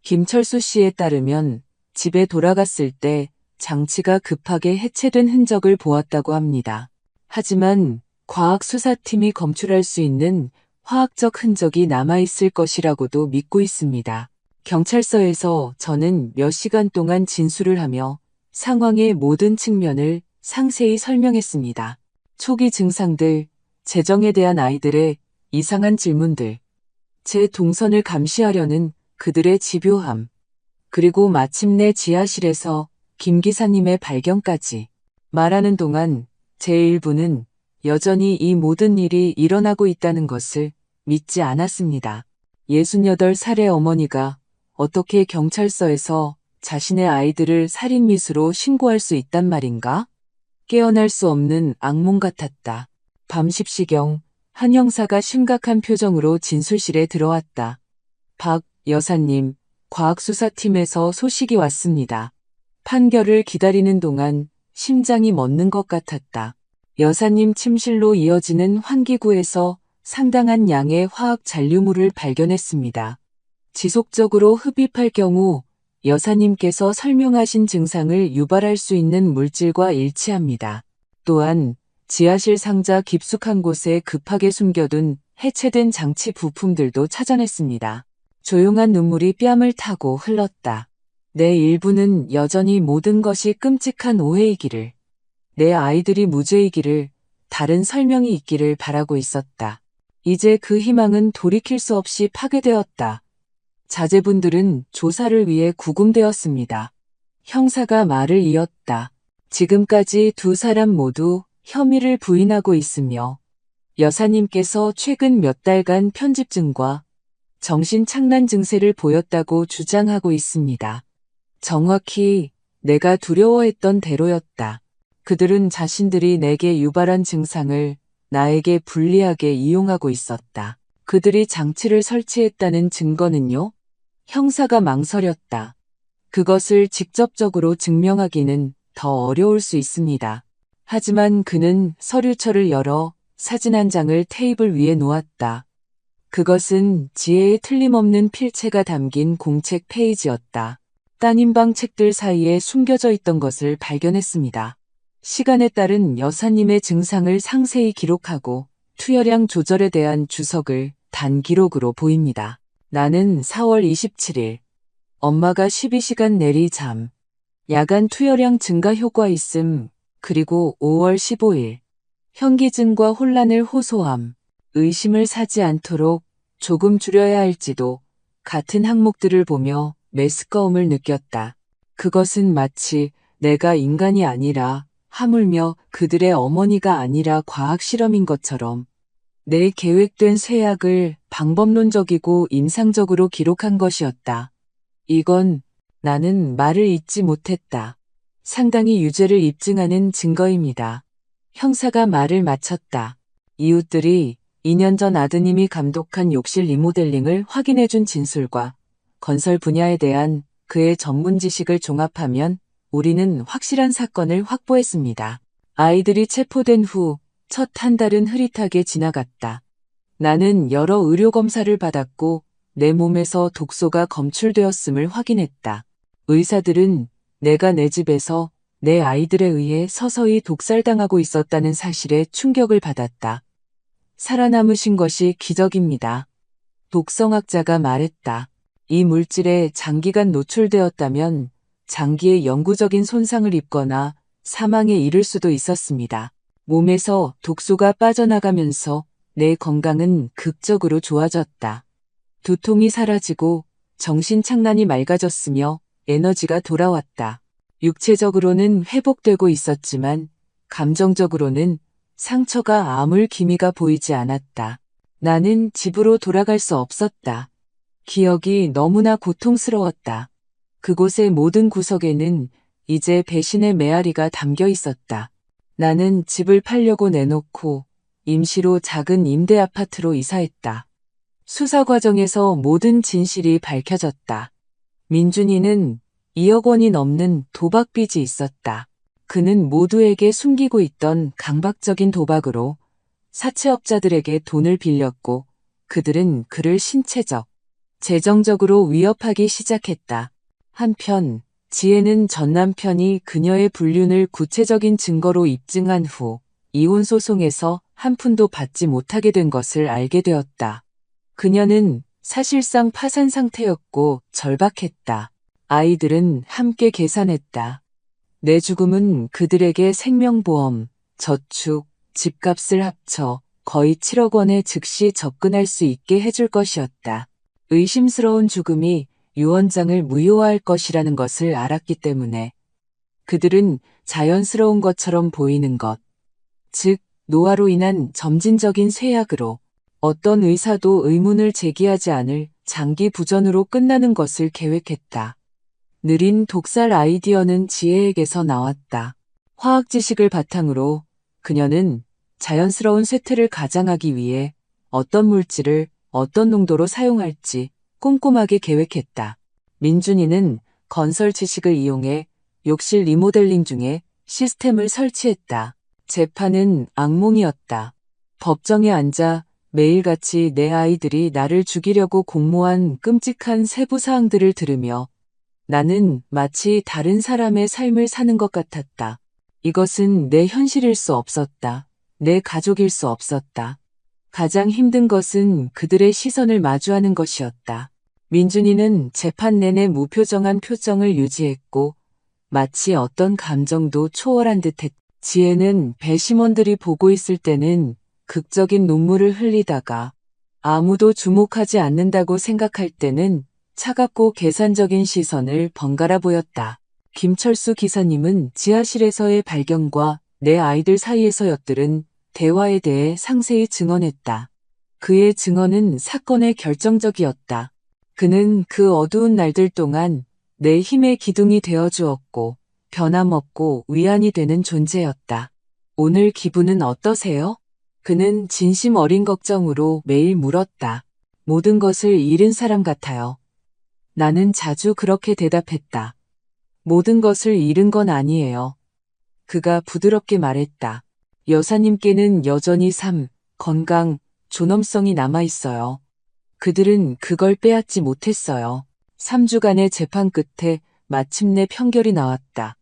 김철수 씨에 따르면 집에 돌아갔을 때 장치가 급하게 해체된 흔적을 보았다고 합니다. 하지만 과학수사팀이 검출할 수 있는 화학적 흔적이 남아있을 것이라고도 믿고 있습니다. 경찰서에서 저는 몇 시간 동안 진술을 하며 상황의 모든 측면을 상세히 설명했습니다. 초기 증상들, 재정에 대한 아이들의 이상한 질문들, 제 동선을 감시하려는 그들의 집요함, 그리고 마침내 지하실에서 김 기사님의 발견까지 말하는 동안 제 일부는 여전히 이 모든 일이 일어나고 있다는 것을 믿지 않았습니다. 68살의 어머니가 어떻게 경찰서에서 자신의 아이들을 살인미수로 신고할 수 있단 말인가? 깨어날 수 없는 악몽 같았다. 밤 10시경 한 형사가 심각한 표정으로 진술실에 들어왔다. 박 여사님, 과학수사팀에서 소식이 왔습니다. 판결을 기다리는 동안 심장이 멎는 것 같았다. 여사님 침실로 이어지는 환기구에서 상당한 양의 화학 잔류물을 발견했습니다. 지속적으로 흡입할 경우 여사님께서 설명하신 증상을 유발할 수 있는 물질과 일치합니다. 또한 지하실 상자 깊숙한 곳에 급하게 숨겨둔 해체된 장치 부품들도 찾아냈습니다. 조용한 눈물이 뺨을 타고 흘렀다. 내 일부는 여전히 모든 것이 끔찍한 오해이기를, 내 아이들이 무죄이기를, 다른 설명이 있기를 바라고 있었다. 이제 그 희망은 돌이킬 수 없이 파괴되었다. 자제분들은 조사를 위해 구금되었습니다. 형사가 말을 이었다. 지금까지 두 사람 모두 혐의를 부인하고 있으며 여사님께서 최근 몇 달간 편집증과 정신착란 증세를 보였다고 주장하고 있습니다. 정확히 내가 두려워했던 대로였다. 그들은 자신들이 내게 유발한 증상을 나에게 불리하게 이용하고 있었다. 그들이 장치를 설치했다는 증거는요? 형사가 망설였다. 그것을 직접적으로 증명하기는 더 어려울 수 있습니다. 하지만 그는 서류철을 열어 사진 한 장을 테이블 위에 놓았다. 그것은 지혜의 틀림없는 필체가 담긴 공책 페이지였다. 따님방 책들 사이에 숨겨져 있던 것을 발견했습니다. 시간에 따른 여사님의 증상을 상세히 기록하고 투여량 조절에 대한 주석을 단기록으로 보입니다. 나는 4월 27일, 엄마가 12시간 내리 잠, 야간 투여량 증가 효과 있음, 그리고 5월 15일, 현기증과 혼란을 호소함, 의심을 사지 않도록 조금 줄여야 할지도 같은 항목들을 보며 메스꺼움을 느꼈다. 그것은 마치 내가 인간이 아니라 하물며 그들의 어머니가 아니라 과학 실험인 것처럼 내 계획된 쇠약을 방법론적이고 임상적으로 기록한 것이었다. 이건 나는 말을 잇지 못했다. 상당히 유죄를 입증하는 증거입니다. 형사가 말을 마쳤다. 이웃들이 2년 전 아드님이 감독한 욕실 리모델링을 확인해준 진술과 건설 분야에 대한 그의 전문 지식을 종합하면 우리는 확실한 사건을 확보했습니다. 아이들이 체포된 후 첫 한 달은 흐릿하게 지나갔다. 나는 여러 의료 검사를 받았고 내 몸에서 독소가 검출되었음을 확인했다. 의사들은 내가 내 집에서 내 아이들에 의해 서서히 독살당하고 있었다는 사실에 충격을 받았다. 살아남으신 것이 기적입니다. 독성학자가 말했다. 이 물질에 장기간 노출되었다면 장기에 영구적인 손상을 입거나 사망에 이를 수도 있었습니다. 몸에서 독소가 빠져나가면서 내 건강은 극적으로 좋아졌다. 두통이 사라지고 정신착란이 맑아졌으며 에너지가 돌아왔다. 육체적으로는 회복되고 있었지만 감정적으로는 상처가 아물 기미가 보이지 않았다. 나는 집으로 돌아갈 수 없었다. 기억이 너무나 고통스러웠다. 그곳의 모든 구석에는 이제 배신의 메아리가 담겨 있었다. 나는 집을 팔려고 내놓고 임시로 작은 임대 아파트로 이사했다. 수사 과정에서 모든 진실이 밝혀졌다. 민준이는 2억 원이 넘는 도박 빚이 있었다. 그는 모두에게 숨기고 있던 강박적인 도박으로 사채업자들에게 돈을 빌렸고 그들은 그를 신체적, 재정적으로 위협하기 시작했다. 한편 지혜는 전 남편이 그녀의 불륜을 구체적인 증거로 입증한 후 이혼 소송에서 한 푼도 받지 못하게 된 것을 알게 되었다. 그녀는 사실상 파산 상태였고 절박했다. 아이들은 함께 계산했다. 내 죽음은 그들에게 생명보험, 저축, 집값을 합쳐 거의 7억 원에 즉시 접근할 수 있게 해줄 것이었다. 의심스러운 죽음이 유언장을 무효화할 것이라는 것을 알았기 때문에 그들은 자연스러운 것처럼 보이는 것, 즉 노화로 인한 점진적인 쇠약으로 어떤 의사도 의문을 제기하지 않을 장기 부전으로 끝나는 것을 계획했다. 느린 독살 아이디어는 지혜에게서 나왔다. 화학 지식을 바탕으로 그녀는 자연스러운 쇠퇴를 가장하기 위해 어떤 물질을 어떤 농도로 사용할지 꼼꼼하게 계획했다. 민준이는 건설 지식을 이용해 욕실 리모델링 중에 시스템을 설치했다. 재판은 악몽이었다. 법정에 앉아 매일같이 내 아이들이 나를 죽이려고 공모한 끔찍한 세부 사항들을 들으며 나는 마치 다른 사람의 삶을 사는 것 같았다. 이것은 내 현실일 수 없었다. 내 가족일 수 없었다. 가장 힘든 것은 그들의 시선을 마주하는 것이었다. 민준이는 재판 내내 무표정한 표정을 유지했고 마치 어떤 감정도 초월한 듯했다. 지혜는 배심원들이 보고 있을 때는 극적인 눈물을 흘리다가 아무도 주목하지 않는다고 생각할 때는 차갑고 계산적인 시선을 번갈아 보였다. 김철수 기사님은 지하실에서의 발견과 내 아이들 사이에서 엿들은 대화에 대해 상세히 증언했다. 그의 증언은 사건의 결정적이었다. 그는 그 어두운 날들 동안 내 힘의 기둥이 되어주었고 변함없고 위안이 되는 존재였다. 오늘 기분은 어떠세요? 그는 진심 어린 걱정으로 매일 물었다. 모든 것을 잃은 사람 같아요. 나는 자주 그렇게 대답했다. 모든 것을 잃은 건 아니에요. 그가 부드럽게 말했다. 여사님께는 여전히 삶, 건강, 존엄성이 남아있어요. 그들은 그걸 빼앗지 못했어요. 3주간의 재판 끝에 마침내 판결이 나왔다.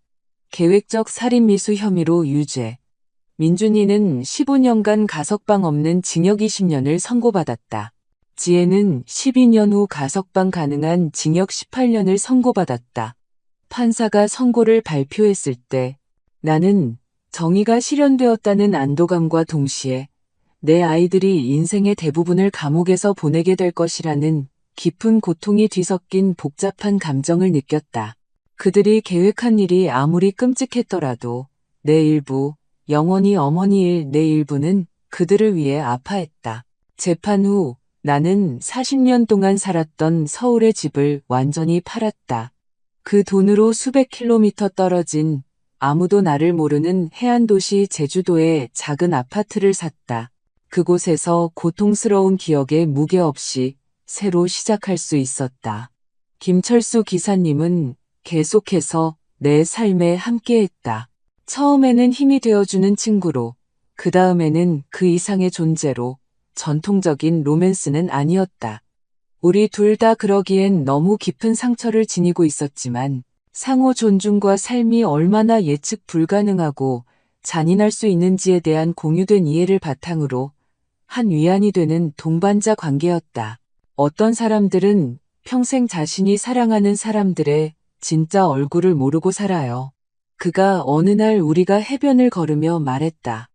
계획적 살인미수 혐의로 유죄. 민준이는 15년간 가석방 없는 징역 20년을 선고받았다. 지혜는 12년 후 가석방 가능한 징역 18년을 선고받았다. 판사가 선고를 발표했을 때 나는 정의가 실현되었다는 안도감과 동시에 내 아이들이 인생의 대부분을 감옥에서 보내게 될 것이라는 깊은 고통이 뒤섞인 복잡한 감정을 느꼈다. 그들이 계획한 일이 아무리 끔찍했더라도 내 일부, 영원히 어머니일 내 일부는 그들을 위해 아파했다. 재판 후 나는 40년 동안 살았던 서울의 집을 완전히 팔았다. 그 돈으로 수백 킬로미터 떨어진 아무도 나를 모르는 해안도시 제주도에 작은 아파트를 샀다. 그곳에서 고통스러운 기억에 무게 없이 새로 시작할 수 있었다. 김철수 기사님은 계속해서 내 삶에 함께했다. 처음에는 힘이 되어주는 친구로, 그 다음에는 그 이상의 존재로. 전통적인 로맨스는 아니었다. 우리 둘 다 그러기엔 너무 깊은 상처를 지니고 있었지만 상호 존중과 삶이 얼마나 예측 불가능하고 잔인할 수 있는지에 대한 공유된 이해를 바탕으로 한 위안이 되는 동반자 관계였다. 어떤 사람들은 평생 자신이 사랑하는 사람들의 진짜 얼굴을 모르고 살아요. 그가 어느 날 우리가 해변을 걸으며 말했다.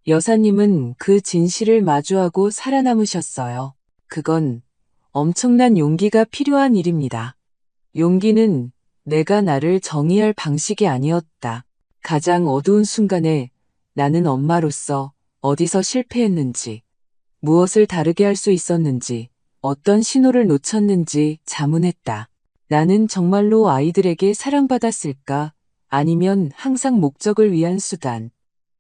여사님은 그 진실을 마주하고 살아남으셨어요. 그건 엄청난 용기가 필요한 일입니다. 용기는 내가 나를 정의할 방식이 아니었다. 가장 어두운 순간에 나는 엄마로서 어디서 실패했는지, 무엇을 다르게 할 수 있었는지, 어떤 신호를 놓쳤는지 자문했다. 나는 정말로 아이들에게 사랑받았을까? 아니면 항상 목적을 위한 수단,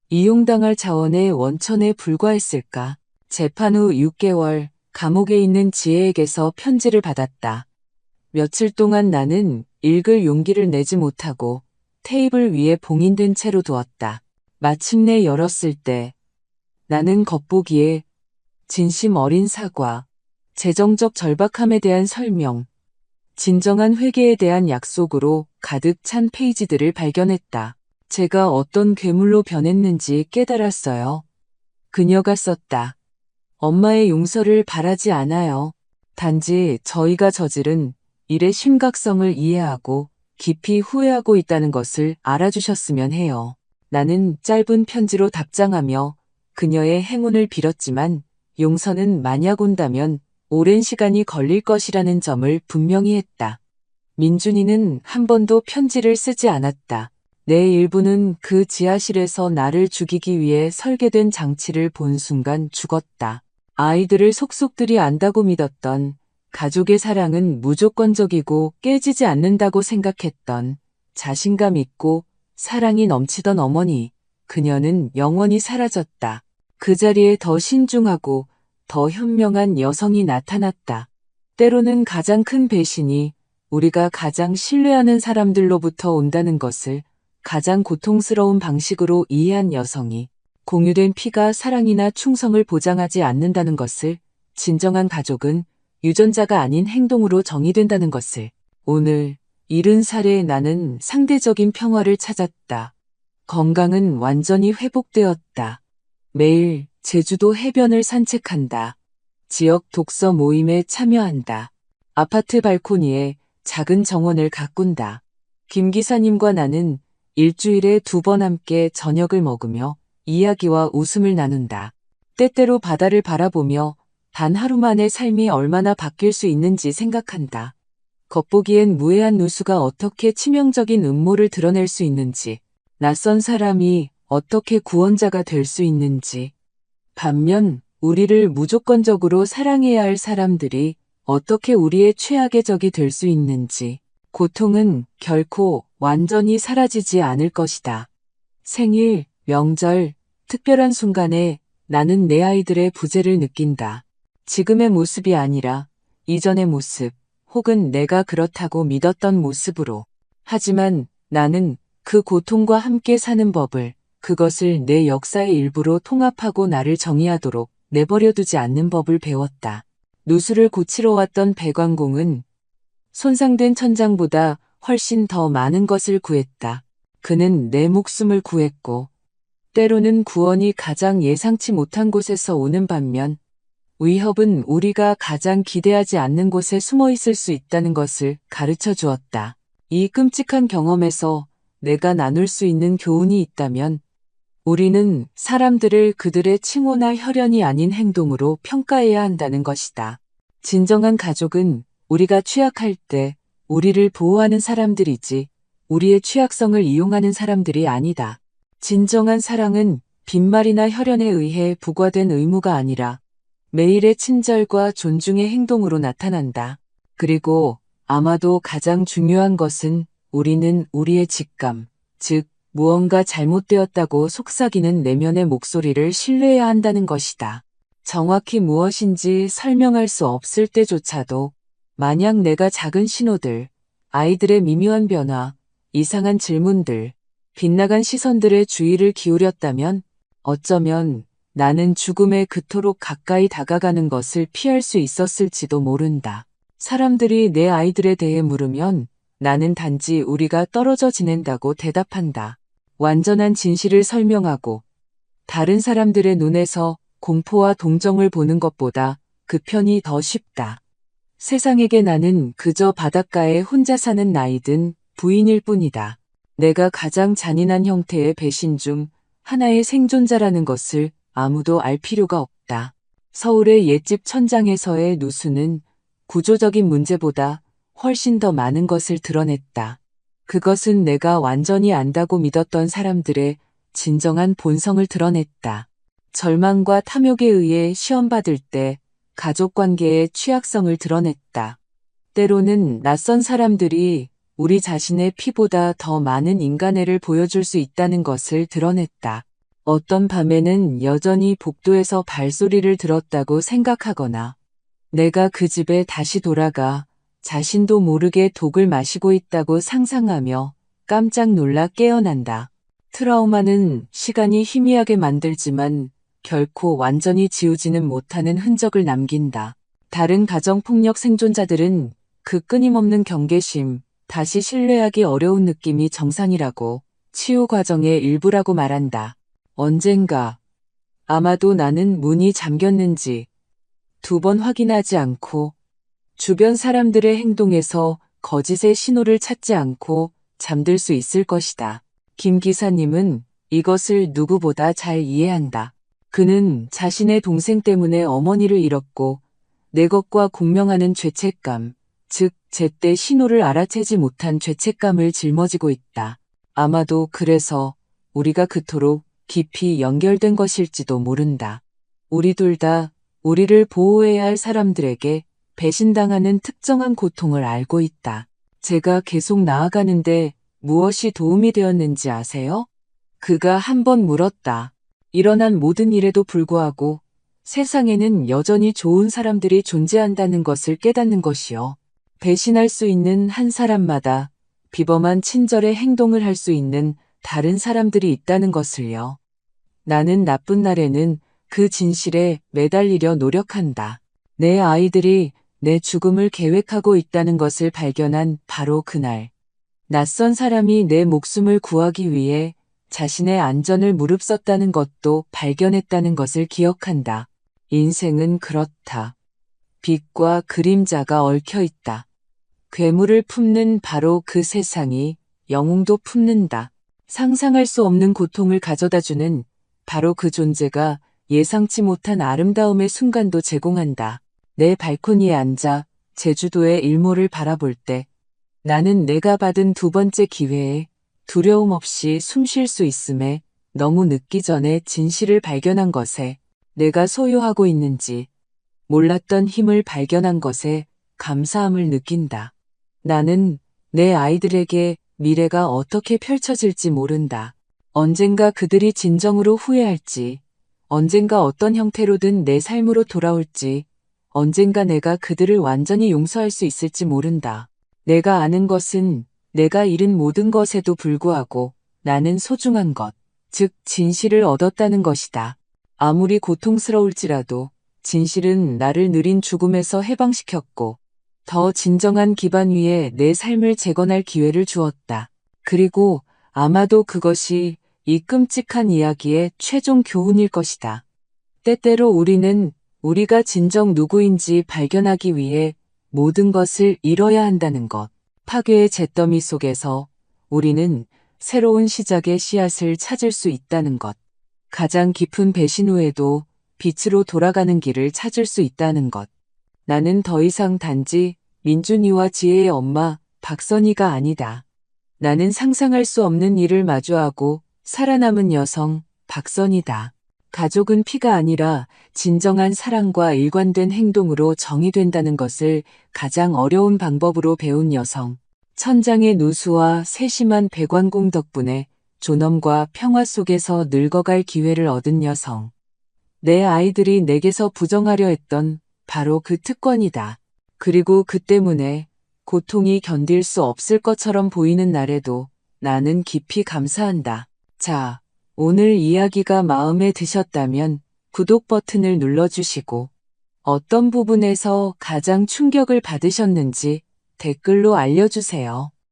이용당할 자원의 원천에 불과했을까? 재판 후 6개월 감옥에 있는 지혜에게서 편지를 받았다. 며칠 동안 나는 읽을 용기를 내지 못하고 테이블 위에 봉인된 채로 두었다. 마침내 열었을 때 나는 겉보기에 진심 어린 사과, 재정적 절박함에 대한 설명, 진정한 회개에 대한 약속으로 가득 찬 페이지들을 발견했다. 제가 어떤 괴물로 변했는지 깨달았어요. 그녀가 썼다. 엄마의 용서를 바라지 않아요. 단지 저희가 저지른 일의 심각성을 이해하고 깊이 후회하고 있다는 것을 알아주셨으면 해요. 나는 짧은 편지로 답장하며 그녀의 행운을 빌었지만 용서는 만약 온다면 오랜 시간이 걸릴 것이라는 점을 분명히 했다. 민준이는 한 번도 편지를 쓰지 않았다. 내 일부는 그 지하실에서 나를 죽이기 위해 설계된 장치를 본 순간 죽었다. 아이들을 속속들이 안다고 믿었던, 가족의 사랑은 무조건적이고 깨지지 않는다고 생각했던, 자신감 있고 사랑이 넘치던 어머니, 그녀는 영원히 사라졌다. 그 자리에 더 신중하고 더 현명한 여성이 나타났다. 때로는 가장 큰 배신이 우리가 가장 신뢰하는 사람들로부터 온다는 것을 가장 고통스러운 방식으로 이해한 여성이, 공유된 피가 사랑이나 충성을 보장하지 않는다는 것을, 진정한 가족은 유전자가 아닌 행동으로 정의된다는 것을. 오늘 70살의 나는 상대적인 평화를 찾았다. 건강은 완전히 회복되었다. 매일 제주도 해변을 산책한다. 지역 독서 모임에 참여한다. 아파트 발코니에 작은 정원을 가꾼다. 김 기사님과 나는 일주일에 2번 함께 저녁을 먹으며 이야기와 웃음을 나눈다. 때때로 바다를 바라보며 단 하루 만에 삶이 얼마나 바뀔 수 있는지 생각한다. 겉보기엔 무해한 누수가 어떻게 치명적인 음모를 드러낼 수 있는지, 낯선 사람이 어떻게 구원자가 될 수 있는지, 반면 우리를 무조건적으로 사랑해야 할 사람들이 어떻게 우리의 최악의 적이 될 수 있는지, 고통은 결코 완전히 사라지지 않을 것이다. 생일, 명절, 특별한 순간에 나는 내 아이들의 부재를 느낀다. 지금의 모습이 아니라 이전의 모습, 혹은 내가 그렇다고 믿었던 모습으로. 하지만 나는 그 고통과 함께 사는 법을, 그것을 내 역사의 일부로 통합하고 나를 정의하도록 내버려두지 않는 법을 배웠다. 누수를 고치러 왔던 배관공은 손상된 천장보다 훨씬 더 많은 것을 구했다. 그는 내 목숨을 구했고, 때로는 구원이 가장 예상치 못한 곳에서 오는 반면, 위협은 우리가 가장 기대하지 않는 곳에 숨어 있을 수 있다는 것을 가르쳐 주었다. 이 끔찍한 경험에서 내가 나눌 수 있는 교훈이 있다면, 우리는 사람들을 그들의 칭호나 혈연이 아닌 행동으로 평가해야 한다는 것이다. 진정한 가족은 우리가 취약할 때 우리를 보호하는 사람들이지, 우리의 취약성을 이용하는 사람들이 아니다. 진정한 사랑은 빈말이나 혈연에 의해 부과된 의무가 아니라 매일의 친절과 존중의 행동으로 나타난다. 그리고 아마도 가장 중요한 것은 우리는 우리의 직감, 즉 무언가 잘못되었다고 속삭이는 내면의 목소리를 신뢰해야 한다는 것이다. 정확히 무엇인지 설명할 수 없을 때조차도 만약 내가 작은 신호들, 아이들의 미묘한 변화, 이상한 질문들, 빗나간 시선들의 주의를 기울였다면 어쩌면 나는 죽음에 그토록 가까이 다가가는 것을 피할 수 있었을지도 모른다. 사람들이 내 아이들에 대해 물으면 나는 단지 우리가 떨어져 지낸다고 대답한다. 완전한 진실을 설명하고 다른 사람들의 눈에서 공포와 동정을 보는 것보다 그 편이 더 쉽다. 세상에게 나는 그저 바닷가에 혼자 사는 나이든 부인일 뿐이다. 내가 가장 잔인한 형태의 배신 중 하나의 생존자라는 것을 아무도 알 필요가 없다. 서울의 옛집 천장에서의 누수는 구조적인 문제보다 훨씬 더 많은 것을 드러냈다. 그것은 내가 완전히 안다고 믿었던 사람들의 진정한 본성을 드러냈다. 절망과 탐욕에 의해 시험받을 때 가족관계의 취약성을 드러냈다. 때로는 낯선 사람들이 우리 자신의 피보다 더 많은 인간애를 보여줄 수 있다는 것을 드러냈다. 어떤 밤에는 여전히 복도에서 발소리를 들었다고 생각하거나 내가 그 집에 다시 돌아가 자신도 모르게 독을 마시고 있다고 상상하며 깜짝 놀라 깨어난다. 트라우마는 시간이 희미하게 만들지만 결코 완전히 지우지는 못하는 흔적을 남긴다. 다른 가정폭력 생존자들은 그 끊임없는 경계심, 다시 신뢰하기 어려운 느낌이 정상이라고, 치유 과정의 일부라고 말한다. 언젠가, 아마도 나는 문이 잠겼는지 2번 확인하지 않고 주변 사람들의 행동에서 거짓의 신호를 찾지 않고 잠들 수 있을 것이다. 김 기사님은 이것을 누구보다 잘 이해한다. 그는 자신의 동생 때문에 어머니를 잃었고 내 것과 공명하는 죄책감, 즉 제때 신호를 알아채지 못한 죄책감을 짊어지고 있다. 아마도 그래서 우리가 그토록 깊이 연결된 것일지도 모른다. 우리 둘 다 우리를 보호해야 할 사람들에게 배신당하는 특정한 고통을 알고 있다. 제가 계속 나아가는데 무엇이 도움이 되었는지 아세요? 그가 한 번 물었다. 일어난 모든 일에도 불구하고 세상에는 여전히 좋은 사람들이 존재한다는 것을 깨닫는 것이요. 배신할 수 있는 한 사람마다 비범한 친절의 행동을 할 수 있는 다른 사람들이 있다는 것을요. 나는 나쁜 날에는 그 진실에 매달리려 노력한다. 내 아이들이 내 죽음을 계획하고 있다는 것을 발견한 바로 그날, 낯선 사람이 내 목숨을 구하기 위해 자신의 안전을 무릅썼다는 것도 발견했다는 것을 기억한다. 인생은 그렇다. 빛과 그림자가 얽혀 있다. 괴물을 품는 바로 그 세상이 영웅도 품는다. 상상할 수 없는 고통을 가져다주는 바로 그 존재가 예상치 못한 아름다움의 순간도 제공한다. 내 발코니에 앉아 제주도의 일몰을 바라볼 때 나는 내가 받은 2번째 기회에 두려움 없이 숨 쉴 수 있음에 너무 늦기 전에 진실을 발견한 것에 내가 소유하고 있는지 몰랐던 힘을 발견한 것에 감사함을 느낀다. 나는 내 아이들에게 미래가 어떻게 펼쳐질지 모른다. 언젠가 그들이 진정으로 후회할지, 언젠가 어떤 형태로든 내 삶으로 돌아올지, 언젠가 내가 그들을 완전히 용서할 수 있을지 모른다. 내가 아는 것은 내가 잃은 모든 것에도 불구하고 나는 소중한 것, 즉 진실을 얻었다는 것이다. 아무리 고통스러울지라도 진실은 나를 느린 죽음에서 해방시켰고 더 진정한 기반 위에 내 삶을 재건할 기회를 주었다. 그리고 아마도 그것이 이 끔찍한 이야기의 최종 교훈일 것이다. 때때로 우리는 우리가 진정 누구인지 발견하기 위해 모든 것을 잃어야 한다는 것. 파괴의 잿더미 속에서 우리는 새로운 시작의 씨앗을 찾을 수 있다는 것. 가장 깊은 배신 후에도 빛으로 돌아가는 길을 찾을 수 있다는 것. 나는 더 이상 단지 민준이와 지혜의 엄마 박선희가 아니다. 나는 상상할 수 없는 일을 마주하고 살아남은 여성 박선희다. 가족은 피가 아니라 진정한 사랑과 일관된 행동으로 정의된다는 것을 가장 어려운 방법으로 배운 여성. 천장의 누수와 세심한 배관공 덕분에 존엄과 평화 속에서 늙어갈 기회를 얻은 여성. 내 아이들이 내게서 부정하려 했던 바로 그 특권이다. 그리고 그 때문에 고통이 견딜 수 없을 것처럼 보이는 날에도 나는 깊이 감사한다. 자, 오늘 이야기가 마음에 드셨다면 구독 버튼을 눌러주시고 어떤 부분에서 가장 충격을 받으셨는지 댓글로 알려주세요.